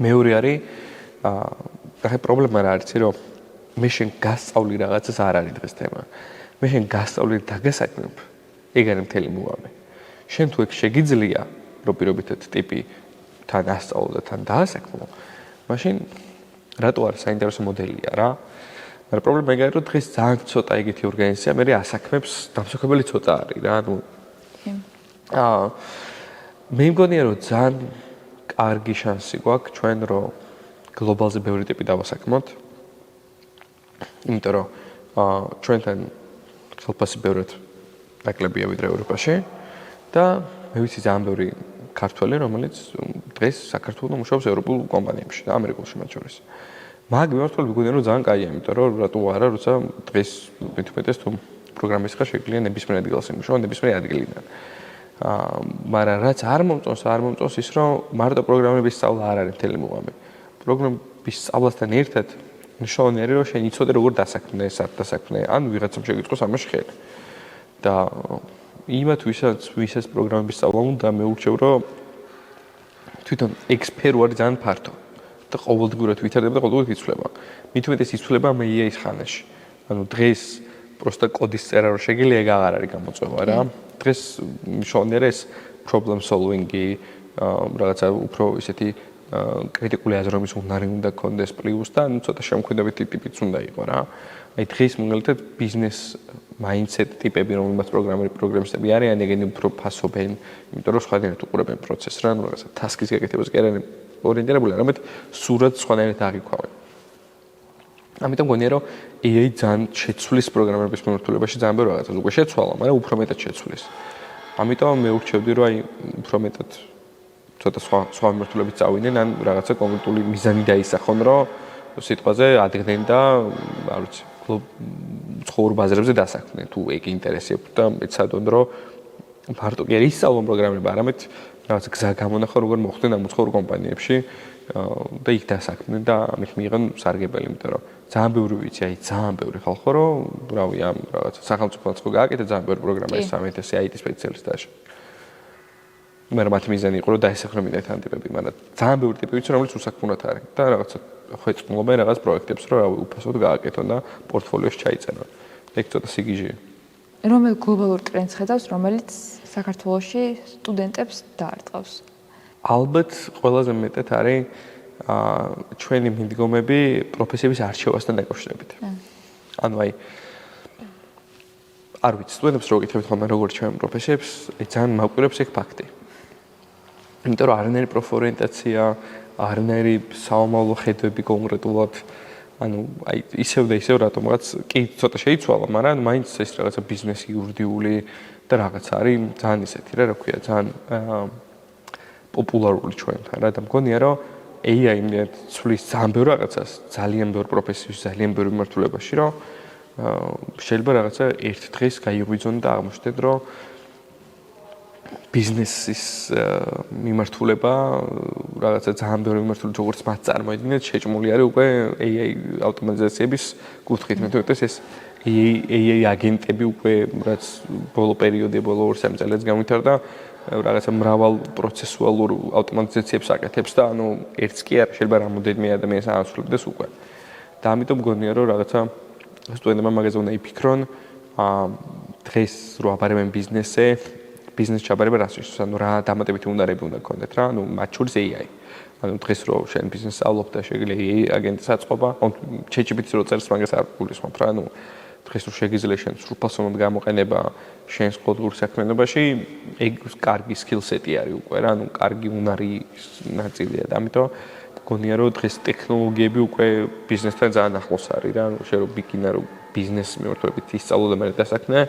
მეორე არის ახლა პრობლემა რა არის, რომ მე შენ გასწავლი რაღაცას არ არის დღეს თემა. მე შენ გასწავლი თან ასწავლო და თან დაასაქმო, მაშინ რატო არ საინტერესო მოდელია რა? მაგრამ პრობლემა ეგაა, რომ დღეს ძალიან ცოტა ეგეთი ორგანიზაცია მე ასაქმებს დამსაქმებელი ცოტა არის რა. მე მგონია, რომ ძალიან კარგი შანსი გვაქვს ჩვენ, რომ გლობალზე ბევრი ტიპი დავასაქმოთ. იმიტომ რომ ჩვენთან ხელფასი ბევრად ნაკლებია ვიდრე ევროპაში და მე ვიცი ძალიან ბევრი ქართველი, რომელიც დღეს საქართველოს მუშაობს ევროპულ კომპანიებში და ამერიკულში მათ შორის. მაგ მიმართულად მეგონია, რომ ძალიან კაია, იმიტომ რომ რატო არა, როცა დღეს მithumetes თუ პროგრამის ხარ შეგვიძლია ნებისმიერ ადგილას იმუშაო, ნებისმიერ ადგილიდან. მაგრამ რაც არ მომწონს ის, რომ მარტო პროგრამების სწავლა არ არის მთელი მუღამი. პროგრამების სწავლასთან ერთად მნიშვნელოვანი არის, რომ შენ იცოდე როგორ დასაქმნე, სად დასაქმნე, ან ვიღაცამ შეგიწყოს ამაში ხელი. და იმათ ვისაც პროგრამების სწავლა უნდა, მე ურჩევ, რომ თვითონ ექსპერტი არის ძალიან ფართო. და ყოველდღურად ვითარდება და ყოველდღურად იცვლება. მithumetes იცვლება AI-ის ხანაში. ანუ დღეს პროსტა კოდის წერა რო შეგიძლია ეგ აღარ არის გამოწვევა რა. დღეს მნიშვნელოვანი არის problem solving-ი, რაღაცა უფრო ისეთი კრიტიკული აზრობის უნარი უნდა გქონდეს პლუს და ცოტა შემოქმედებითი ტიპიც უნდა იყოს რა. აი დღეს მაგალითად ბიზნეს mindset ტიპები რომელმაც პროგრამისტები არიან, ეგენი უფრო ფასობენ, იმიტომ რომ სხვადასხვა უყურებენ პროცესს რა, ანუ რაღაცა task-ის გაკეთებას კი არიან ორიენტირებული, არამედ სურათ სხვადასხვა აღიქვავენ. ამიტომ მგონია, რომ AI ძალიან შეცვლის პროგრამების მიმართულებაში ძალიან ბევრ რაღაცას უკვე შეცვალა, მაგრამ უფრო მეტად შეცვლის. ამიტომ მე ურჩევდი, რომ აი უფრო მეტად ცოტა სხვა მიმართულებით წავიდნენ, ან რაღაცა კონკრეტული მიზანი დაისახონ, რომ სიტყვაზე ადგენდნენ და არ ვიცი, ცხოვრ ბაზრებზე დასაქმდნენ, თუ ეგ ინტერესებს და ეცადონ, რომ მარტო კი არ ისწავლონ პროგრამირება, არამედ რაღაც გზა გამონახო, როგორ მოხდნენ ამ უცხოურ კომპანიებში და იქ დასაქმდნენ და ამით მიიღონ სარგებელი, იმიტომ რომ ძალიან ბევრი ვიცი, აი ძალიან ბევრი ხალხო, რომ რავი, ამ რაღაც სახელმწიფოც ხო გააკეთა ძალიან ბევრი პროგრამერი 3000 IT სპეციალისტი. მე მათი მიზანი იყო, რომ დაესახლებინათ ამ ტიპები, მაგრამ ძალიან ბევრი ტიპი ვიცი, რომელიც უსაქმურად არის და რაღაცა ხვეწმულობენ რაღაც პროექტებს, რომ რავი, უფასოდ გააკეთონ და პორტფოლიოში ჩაიწერონ. ეგ ცოტა სიგიჟეა. რომელ გლობალურ ტრენდს ხედავს, რომელიც საქართველოში სტუდენტებს დაარტყავს? ალბათ ყველაზე მეტად არის ჩვენი მიდგომები პროფესიების არჩევასთან დაკავშირებით. ანუ აი არ ვიცი, სტუდენტებს რო გითხრათ ხოლმე როგორ ჩვენ პროფესიებს, ძალიან მაკვირებს ეგ ფაქტი. იმიტომ რომ არანაირი პროფორიენტაცია, არანაირი საომავლო ხედვები კონკრეტულად, ანუ აი ისევ და ისევ რატომღაც კი ცოტა შეიცვალა, მაგრამ მაინც ეს რაღაცა ბიზნესი იურიდიული და რაღაც არის ძალიან ისეთი რა ქვია, ძალიან პოპულარული ჩვენთან რა და მგონია რომ AI ცვლის ძალიან ბევრ რაღაცას, ძალიან ბევრ პროფესიას, ძალიან ბევრ მიმართულებაში, რომ შეიძლება რაღაცა ერთ დღეს გაიღვიძონ და აღმოჩნდეთ, რომ ბიზნესის მიმართულება რაღაცა ძალიან ბევრი მიმართულება როგორც მათ წარმოედგინეთ, შეჭმული არის უკვე AI ავტომატიზაციების კუთხით. მე თვითონ ეს AI აგენტები უკვე რაც ბოლო პერიოდში, ბოლო 2-3 წელს განვითარდა, რაღაცა მრავალ პროცესუალურ ავტომატიზაციებს აკეთებს და ანუ ერთს კი არ შეიძლება რამოდენიმე ადამიანს აასრულებდეს უკვე. და ამიტომ მგონია რომ რაღაცა სტუდენტებმა მაგაზე უნდა იფიქრონ, დღეს რო აბარებენ ბიზნესზე, ბიზნეს ჩაბარება რას ნიშნავს? ანუ რა დამატებითი უნარები უნდა გქონდეთ რა, ანუ მათ შორის AI. ანუ დღეს რო შენ ბიზნესს სწავლობ და შეგიძლია AI აგენტს აწყობა, ChatGPT-ს რო წერს მაგას არ გულისხმობ რა, ანუ დღეს რო შეგიძლია შენ სრულფასოვნად გამოყენება შენს ყოველდღიურ საქმიანობაში, ეგ კარგი სკილსეტი არის უკვე რა, ანუ კარგი უნარი ნაწილია და ამიტომ მგონია რომ დღეს ტექნოლოგიები უკვე ბიზნესთან ძალიან ახლოს არის რა, ანუ შენ რო ბიგინარ ბიზნესის მიმართულებით ისწავლო და მე დასაქმნე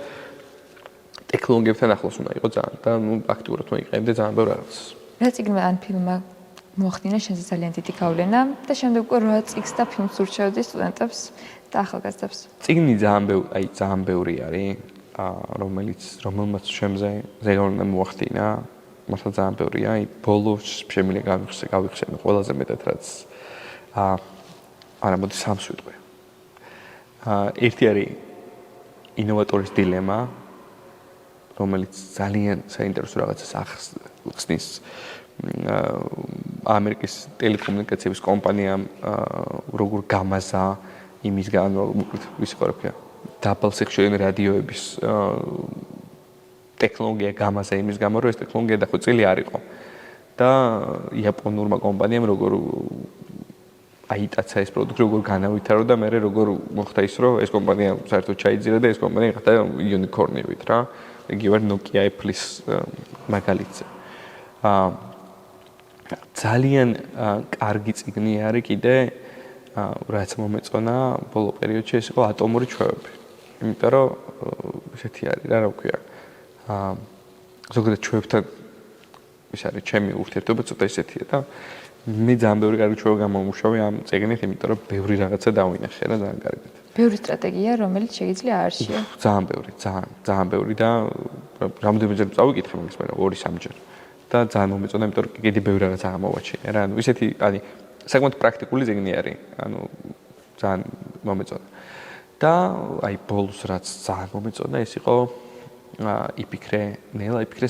ტექნოლოგიებთან ახლოს უნდა იყოს ძალიან და ნუ აქტიურად უნდა იყენდე ძალიან ბევრ რაღაცას. რა წიგნმა ან ფილმმა მოახდინა შენზე ძალიან დიდი გავლენა და შემდეგ უკვე რა წიგნს და ფილმს ურჩევდი სტუდენტებს და ახალგაზრდებს? წიგნი ძალიან ბევრი არის, რომელმაც შემზე ზეგავლენა მოახდინა, მართლა ძალიან ბევრია. აი ბოლოს შემიძლია გავიხსენო ყველაზე მეტად რაც არა მოდი სამს ვიტყვი. ერთი არის ინოვატორის დილემა, რომელიც ძალიან საინტერესო რაღაცას ახსნის ამერიკის ტელეკომუნიკაციების კომპანიამ როგორ გამაზა იმისგან ვის იყო რა ქვია დაბალ სიხშირის რადიოების ტექნოლოგია გამაზა იმის გამო რომ ეს ტექნოლოგია დახვეწილი არ იყო და იაპონურმა კომპანიამ როგორ აიტაცა ეს პროდუქტი, როგორ განავითარო და მე როგორ მოხდა ის, რომ ეს კომპანია საერთოდ ჩაიძირა და ეს კომპანია ხდა unicorn-ივით რა. იგივე Nokia Apple-ის მაგალითზე. ძალიან კარგი წიგნი არის კიდე რაც მომეწონა ბოლო პერიოდში ეს იყო ატომური ჩვევები. იმიტომ რომ ესეთი არის რა ვქვია. ზოგადად ჩვევებთან ის არის ჩემი ურთიერთობა ცოტა ისეთია და მე ძალიან ბევრი კარგი ჩვევა გამომუშავე ამ წიგნით, იმიტომ რომ ბევრი რაღაცა დავინახე რა ძალიან კარგად. ბევრი სტრატეგია, რომელიც შეიძლება აარჩიო. ძალიან ბევრი და რამდენიმეჯერ წავიკითხე მაგის, მაგრამ 2-3 ჯერ. და ძალიან მომეწონა, იმიტომ რომ კიდე ბევრი რაღაცა გამოვაჩინე რა. ანუ ისეთი, საკმაოდ პრაქტიკული წიგნი არის. ანუ ძალიან მომეწონა. და აი ბოლოს რაც ძალიან მომეწონა, ეს იყო იფიქრე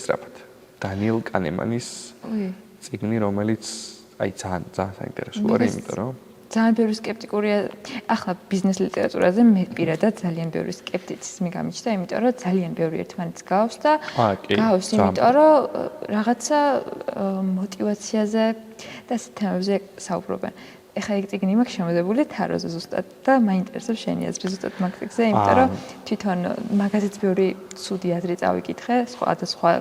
სწრაფად. დანიელ კანემანის წიგნი, რომელიც აი ძალიან საინტერესო არის, იმიტომ რომ ძალიან ბევრი სკეპტიკურია. ახლა ბიზნეს ლიტერატურაზე მე პირადად ძალიან ბევრი სკეპტიციზმი გამიჩნდა, იმიტომ რომ ძალიან ბევრი ერთმანეთს გავს და გავს, იმიტომ რომ რაღაცა мотиваციაზე და ასეთ თემებზე საუბრობენ. ეხლა ეგ წიგნი მაქვს შემოდებული თაროზე ზუსტად და მაინტერესებს შენი აზრი ზუსტად მაგ წიგნზე, იმიტომ რომ თვითონ მაგაზეც ბევრი ცუდი აზრი წავიკითხე, სხვა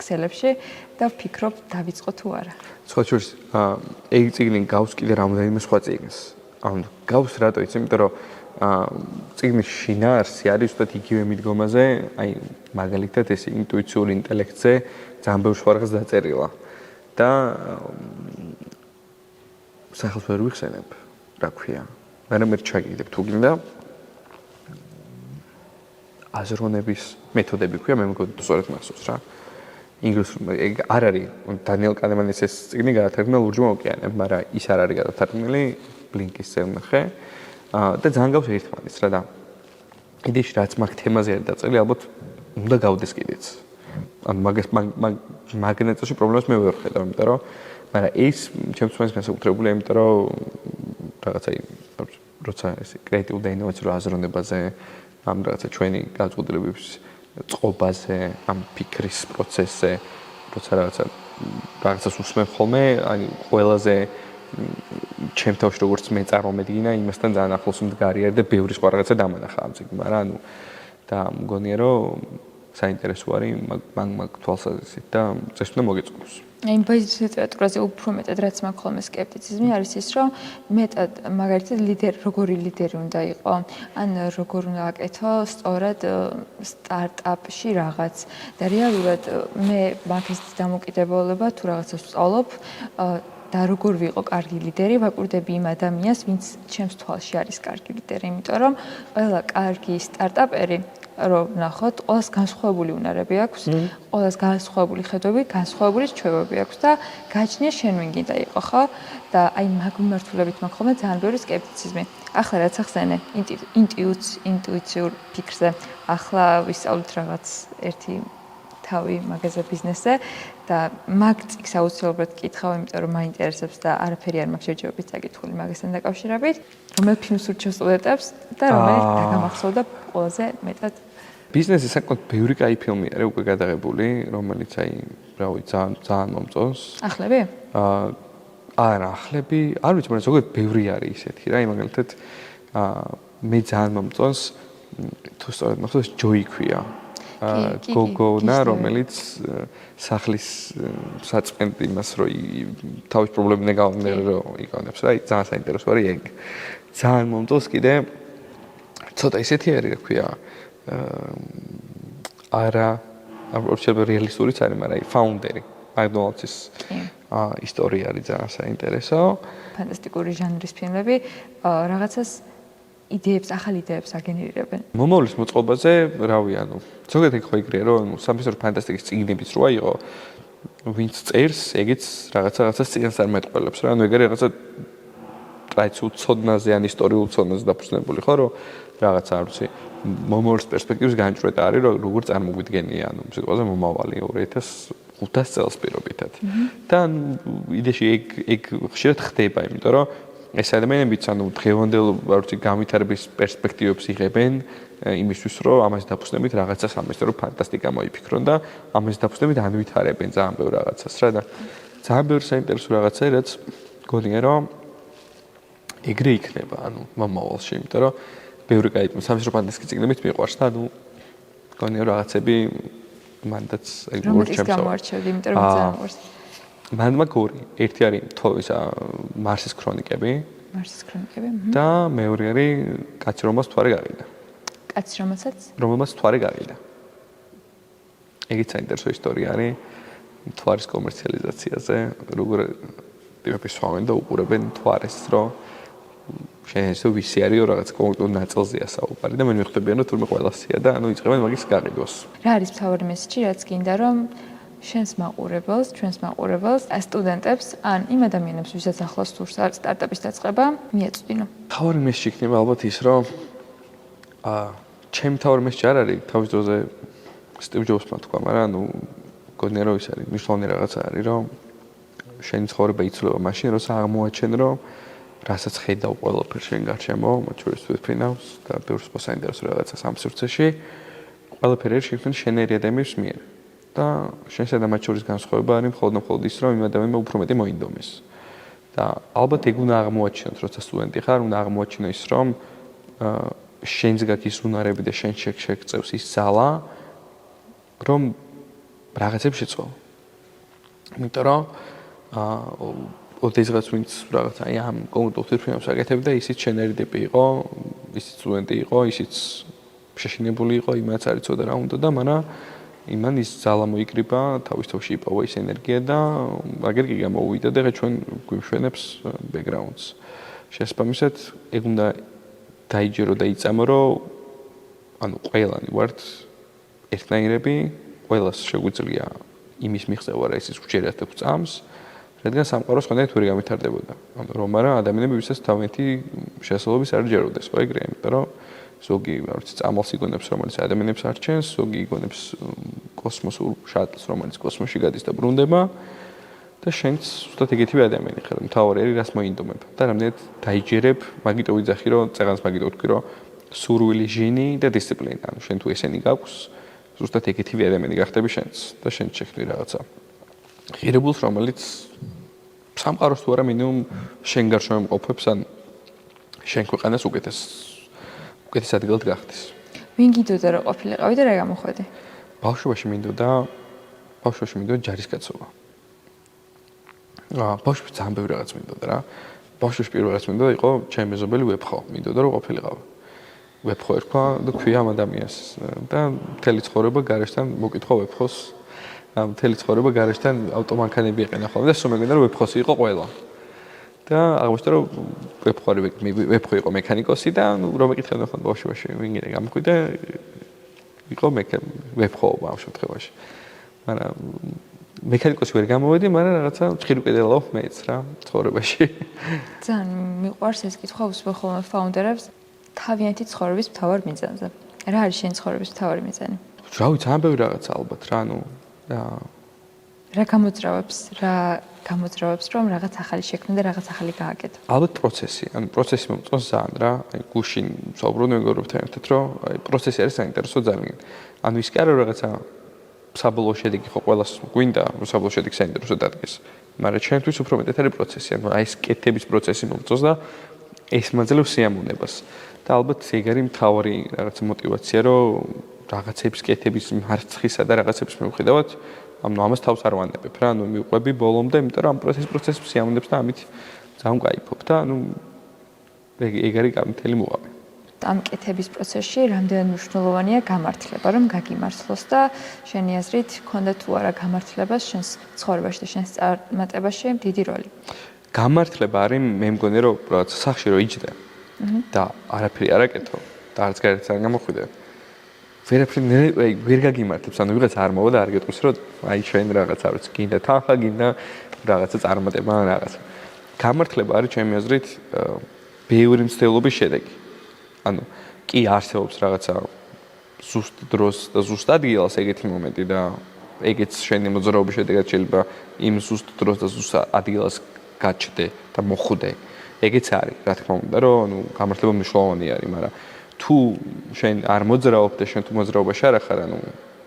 ქსელებში და ვფიქრობ დავიწყო თუ არა. სხვა შორის ეგ წიგნი გავს კიდე რამდენიმე სხვა წიგნს. ანუ გავს რატო იცი? იმიტომ რომ წიგნის შინაარსი არის უბრალოდ იგივე მიდგომაზე, აი მაგალითად ეს ინტუიციური ინტელექტზე ძალიან ბევრ სხვა რაღაც დაწერილა. და სახელს ვერ ვიხსენებ, რა ქვია. მე ჩაგიდებ თუ გინდა აზროვნების მეთოდები ქვია, მე მგონი თუ სწორედ მახსოვს რა. ინგლისურ ეგ არ არის დანიელ კანემანის ეს წიგნი გადათარგმნა ლურჯმა ოკეანემ, მაგრამ ის არ არის გადათარგმნილი ბლინკის ზემნახე და ძალიან გავს ერთმანეთს რა და იდეაში რაც მაგ თემაზე არის დაწერილი, ალბათ უნდა გავდეს კიდეც. ანუ მაგნეტოში პრობლემას მე ვერ ხედავ, იმიტომ რომ მაგრამ ეს ჩემთვის მაინც განსაკუთრებულია, იმიტომ რომ რაღაცა როცა ეს კრეატიულ და ინოვაციურ აზროვნებაზე, ამ რაღაცა ჩვენი განწყობილების წყობაზე, ამ ფიქრის პროცესზე, როცა რაღაცას უსმენ ხოლმე, აი ყველაზე ჩემ თავში როგორც მე წარმომედგინა, იმასთან ძალიან ახლოს მდგარი არის და ბევრი სხვა რაღაცა დამანახა ამ წიგნში, მაგრამ ანუ და მგონია რომ საინტერესო არის მაგ თვალსაზრისით და წესვლა მოგეწონოს. იმ ბიზნეს ლიტერატურაზე უფრო მეტად რაც მაქვს ხოლმე სკეპტიციზმი არის ის, რომ მეტად მაგალითად როგორი ლიდერი უნდა იყო, ან როგორ უნდა აკეთო სწორად სტარტაპში რაღაც. და რეალურად მე მაგის დამოკიდებულება თუ რაღაცას ვსწავლობ და როგორ ვიყო კარგი ლიდერი, ვაკვირდები იმ ადამიანს, ვინც ჩემს თვალში არის კარგი ლიდერი, იმიტომ რომ ყველა კარგი სტარტაპერი რომ ნახოთ, ყველას განსხვავებული უნარები აქვს, ყველას განსხვავებული ხედვები, განსხვავებული ჩვევები აქვს და გაჩნია შენ ვინ გინდა იყო, ხო? და აი მაგ მიმართულებით მაქვს ხოლმე ძალიან ბევრი სკეპტიციზმი. ახლა რაც ახსენე, ინტუიციურ ფიქრზე, ახლა ვისწავლით რაღაც ერთი თავი მაგაზე ბიზნესზე და მაგ წიგნს აუცილებლად კითხავ, იმიტომ რომ მაინტერესებს და არაფერი არ მაქვს შეჯობებით საკითხული მაგასთან დაკავშირებით, რომელ ფილმს ურჩევ სტუდენტებს და რომელიც დაგამახსოვდა ყველაზე მეტად. ბიზნესის საკმაოდ ბევრი კაი ფილმი არის უკვე გადაღებული, რომელიც აი, რავი, ძალიან მომწონს. ახლები? არა, ახლები, არ ვიცი, მაგრამ ზოგადად ბევრი არის ისეთი რა, მაგალითად მე ძალიან მომწონს თუ სწორედ მახსოვს ჯოი ქვია. გოგონა, რომელიც სახლის საწყენთ იმას, რომ თავის პრობლემები გავამერე რომ იკონებს რა, ძალიან საინტერესო არის ეგ. ძალიან მომწონს კიდე ცოტა ისეთი არის, რა ქვია, არა აბსოლუტურად რეალისტურიც არის, მაგრამ ფაუნდერი, McDonald's-ის ისტორია არის ძალიან საინტერესო. ფანტასტიკური ჟანრის ფილმები, რაღაცას ახალ იდეებს აგენერირებენ. მომავლის მოწყობაზე, რავი, ანუ ზოგადად ეგ ხო იგრეა, რომ სამეცნიერო ფანტასტიკის წიგნებიც როა იყო, ვინც წერს, ეგეც რაღაცას წიგნს არ მეტყველებს რა, ანუ ეგ არის რაღაცა ტრადიციულ ცოდნაზე ან ისტორიულ ცოდნაზე დაფუძნებული ხო, რომ რაღაცა არ ვიცი, მომავლის პერსპექტივის განჭვრეტა არის, რომ როგორ წარმოგვიდგენია, ანუ სიტყვაზე მომავალი 2500 წელს პირობითად. და იდეაში ეგ ხშირად ხდება, იმიტომ რომ ეს ადამიანებიც ანუ დღევანდელ ვარცი განვითარების პერსპექტივებს იღებენ იმისთვის რომ ამას დაფუძნებით რაღაცა სამეცნიერო ფანტასტიკა მოიფიქრონ და ამას დაფუძნებით ანვითარებენ ძალიან ბევრ რაღაცას რა და ძალიან ბევრი საინტერესო რაღაცა, რაც გონია რომ ეგრე იქნება, მომავალში, იმიტომ რომ ბევრი კაი სამშობლო ფანტასტიკი წიგნებით მიყვარს და გონია რაღაცები მანდაც რომელიც გამოარჩევდი, იმიტომ რომ ძალიან მოყვარს. მან მაგ ორი, ერთი არის მარსის ქრონიკები და მეორე არის კაცი რომელსაც მთვარე გაყიდა. კაცი რომელსაც მთვარე გაყიდა. ეგეც საინტერესო ისტორია არის მთვარის კომერციალიზაციაზე, როგორ ტიპები სვამენ და უყურებენ მთვარეს, რომ შეიძლება ვისი არის რაღაც კონკრეტულ ნაწილზეა საუბარი და მე მიხვდებიან რომ თურმე ყველასია და იწყებენ მაგის გაყიდვას. რა არის მთავარი მესიჯი, რაც გინდა რომ ჩვენს მაყურებელს, სტუდენტებს ან იმ ადამიანებს, ვისაც ახლოს თუ სტარტაპის დაწყება, მიეწვდინო. მთავარი მესიჯი იქნება ალბათ ის, რომ ჩემი მთავარი მესიჯი არ არის თავის დროზე სტივ ჯობსმა თქვა, მაგრამ გონია რომ ის არის მნიშვნელოვანი რაღაცა არის, რომ შენი ცხოვრება იცვლება მაშინ, როცა აღმოაჩენ, რომ რასაც ხედავ ყველაფერს შენ გარშემო, მათ შორის ფინანს და ბევრ სხვა საინტერესო რაღაცას ამ სივრცეში, ყველაფერი არის შექმნილი შენერი ადამიანის მიერ. და შენსა და მათ შორის განსხვავება არის მხოლოდ ის, რომ იმ ადამიანმა უფრო მეტი მოინდომეს. და ალბათ ეგ უნდა აღმოაჩინოთ, როცა სტუდენტი ხარ, უნდა აღმოაჩინო ის, რომ შენს გაქვს ის უნარები და შენ შეგწევს ის ძალა, რომ რაღაცებს შეცვალო. იმიტომ რომ ოდესღაც ვინც რაღაც აი ამ კონკრეტულ ფირმას აკეთებდა, ისიც შენერი ტიპი იყო, ისიც სტუდენტი იყო, ისიც შეშინებული იყო, იმაც არ იცოდა რა უნდა და მაგრამ იმან ის ძალა მოიკრიბა, თავის თავში იპოვა ის ენერგია და აგერ კი გამოვიდა და ხა ჩვენ გვიმშვენებს ბექგრაუნდს. შესაბამისად, ეგ უნდა დაიჯერო და იწამო, რომ ყველანი ვართ ერთნაირები, ყველას შეგვიძლია იმის მიღწევა რა ის გჯერათ და გვწამს, რადგან სამყაროს ხანდახან ვერ გამithარდებოდა. რომ არა ადამიანები ვისაც თავიანთი შესაძლებლობის არ ჯეროდეს, ხო ეგრეა, იმიტომ რომ ზოგი წამალს იგონებს, რომელიც ადამიანებს არჩენს, ზოგი იგონებს კოსმოსურ შატლს, რომელიც კოსმოსში გადის და ბრუნდება და შენც უბრალოდ ეგეთივე ადამიანი ხარ. მთავარი არის რას მოინდომებ და რამდენად დაიჯერებ, მაგიტო ვიძახი რომ წეგანს მაგიტო ვთქვი რომ სურვილი, ჟინი და დისციპლინა. შენ თუ ესენი გაქვს, უბრალოდ ეგეთივე ადამიანი გახდები შენც და შენ შექმნი რაღაცა. ღირებულს, რომელიც სამყაროს თუ არა მინიმუმ შენ გარშემო მყოფებს ან შენ ქვეყანას უკეთეს ადგილად გახდეს. ვინ გინდოდა რომ ყოფილიყავი და რა გამოხვედი? ბავშვობაში მინდოდა ჯარისკაცობა. ბავშვებში ძალიან ბევრი რაღაც მინდოდა რა. ბავშვებში პირველ რიგში მინდოდა იყო ჩემი მეზობელი ვეფხო, მინდოდა რომ ყოფილიყავ. ვეფხო ერქვა და ქვია ამ ადამიანს და მთელი ცხოვრება გარეშთან მოკითხა ვეფხოს. მთელი ცხოვრება გარეშთან ავტომანქანები ეყენა ხოლმე და სულ რომ ვეფხოსი იყო ყველა. და აღმოჩნდა რომ ვეფხო იყო მექანიკოსი და რომ ეკითხებოდა ხოლმე ბავშვობაში ვინ გინდა გამოხვიდე იყო ვეფხოობა ამ შემთხვევაში. მაგრამ მექანიკოსი ვერ გამოვედი, მაგრამ რაღაცა ჭხირი კედელავ მეც რა ცხოვრებაში. ძალიან მიყვარს ეს კითხვა უსმენ ხოლმე ფაუნდერებს თავიანთი ცხოვრების მთავარ მიზანზე. რა არის შენი ცხოვრების მთავარი მიზანი? რავი, ძალიან ბევრი რაღაცა ალბათ რა, რა გამოძრავებს რომ რაღაც ახალი შექმნა და რაღაც ახალი გააკეთო? ალბათ პროცესი. პროცესი მომწონს ძალიან რა. გუშინ საუბრობდი მეგობრებთან ერთად, რომ პროცესი არის საინტერესო ძალიან. ის კი არა რაღაცა საბოლოო შედეგი ხო ყველას გვინდა, რომ საბოლოო შედეგი საინტერესო დადგეს. მაგრამ ჩვენთვის უფრო მეტად არის პროცესი. ეს კეთების პროცესი მომწონს და ეს მაძლევს სიამოვნებას. და ალბათ ეგ არის მთავარი რაღაცა мотиваცია, რომ რაღაცების კეთების მარცხისა და რაღაცების მიუხედავად ამას თავს არ ვანებებ რა, მივყვები ბოლომდე, იმიტომ რომ ამ პროცესს სიამოვნებს და ამით ძალიან ვკაიფობ და ეგ არის გამთელი მოყავი. ამ კეთების პროცესში რამდენად მნიშვნელოვანია გამართლება, რომ გაგიმართლოს და შენი აზრით ქონდა თუ არა გამართლებას შენს ცხოვრებაში და შენს წარმატებაში დიდი როლი. გამართლება არის მე მგონი რომ რაღაც სახში რომ იჯდე და არაფერი არ აკეთო და არც გარეთ არ გამოხვიდე. ვერაფერი ვერ გაგიმართებს, ვიღაც არ მოვა და არ გეტყვის რომ ჩვენ რაღაცა არის გინდა თანხა, გინდა რაღაცა წარმატება ან რაღაცა. გამართლება არის ჩემი აზრით ბევრი მცდელობის შედეგი. კი არსებობს რაღაცა ზუსტ დროს და ზუსტ ადგილას ეგეთი მომენტი და ეგეც შენი მოძრაობის შედეგად შეიძლება იმ ზუსტ დროს და ზუსტ ადგილას გაჩდე და მოხვდე. ეგეც არის, რა თქმა უნდა, რომ გამართლება მნიშვნელოვანი არის, მაგრამ თუ შენ არ მოძრაობ და შენ თუ მოძრაობაში არ ახარ,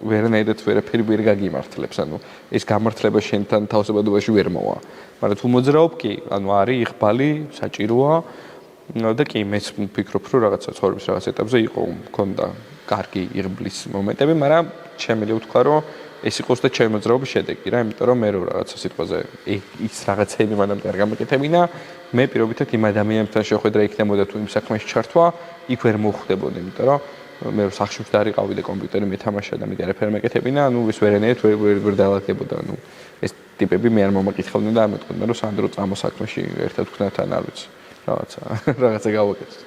ვერანაირად ვერაფერი ვერ გაგიმართლებს, ანუ ეს გამართლება შენთან თავსებადობაში ვერ მოვა. მაგრამ თუ მოძრაობ კი, ანუ არის იღბალი, საჭიროა და კი მეც ვფიქრობ, რომ რაღაცა ცხოვრების რაღაც ეტაპზე მქონდა კარგი იღბლის მომენტები, მაგრამ შემიძლია ვთქვა, რომ ეს იყოს და ჩემი მოძრაობის შედეგი რა, იმიტომ რომ მე რო რაღაცა სიტყვაზე ის რაღაცები მანამდე არ გამეკეთებინა, მე პირობითად იმ ადამიანებთან შეხვედრა იქნებოდა თუ იმ საქმეში ჩართვა, იქ ვერ მოხვდებოდი, იმიტომ რომ მე რო სახლში ვდარიყავი და კომპიუტერი მეთამაშა და მე არაფერ მეკეთებინა, ანუ ეს ვერანაირად ვერ დაალაგდებოდა, ანუ ეს ტიპები მე არ მომაკითხავდნენ და არ მეტყოდნენ, რომ სანდრო წამო საქმეში ერთად ვქნათან არ ვიცი, რაღაცა გავაკეთოთ.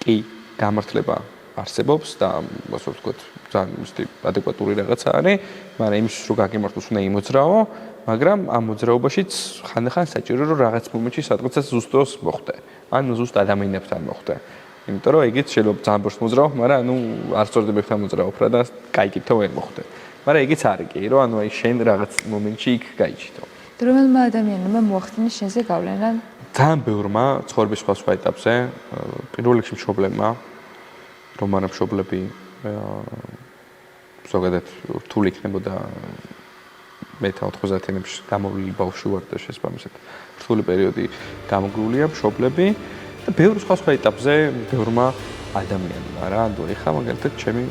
კი, გამართლება არსებობს და ასე ვთქვათ, ძალიან ისეთი ადეკვატური რაღაცა არის, მაგრამ იმისთვის რომ გაგიმართლოს უნდა იმოძრაო, მაგრამ ამ მოძრაობაშიც ხანდახან საჭირო რომ რაღაც მომენტში სადღაც ზუსტოს მოხდე. ან ზუსტ ადამიანებთან მოხდე. იმიტომ რომ ეგეც შეიძლება ძალიან ბევრს მოძრაობ, მაგრამ ანუ არ სწორდებებთან მოძრაობ რა და კაი კითხვა ვერ მოხდე. მაგრამ ეგეც არის კი, რომ ანუ აი შენ რაღაც მომენტში იქ გაიჩიტო. რომელმა ადამიანმა მოახდინეს შენზე გავლენა? ძალიან ბევრმა ცხოვრების სხვა ეტაპზე, პირველ რიგში მშობლებმა, რომანა მშობლები ზოგადად რთული იქნებოდა მე 90-იანებში გამოვლილი ბავშვი ვარ და შესაბამისად რთული პერიოდი გამოგვულია მშობლები და ბევრ სხვა ეტაპზე ბევრმა ადამიანმა რა, ანუ ეხლა მაგალითად ჩემი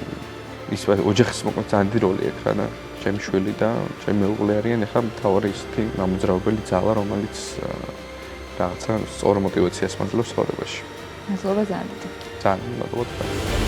ის ოჯახის მოკლედ ძალიან დიდი როლი აქვს რა და ჩემი შვილი და ჩემი მეუღლე არიან ეხლა მთავარი ისეთი მამოძრავებელი ძალა, რომელიც რაღაცა სწორ მოტივაციას მაძლევს ცხოვრებაში. მადლობა ძალიან დიდი. ძალიან მადლობა.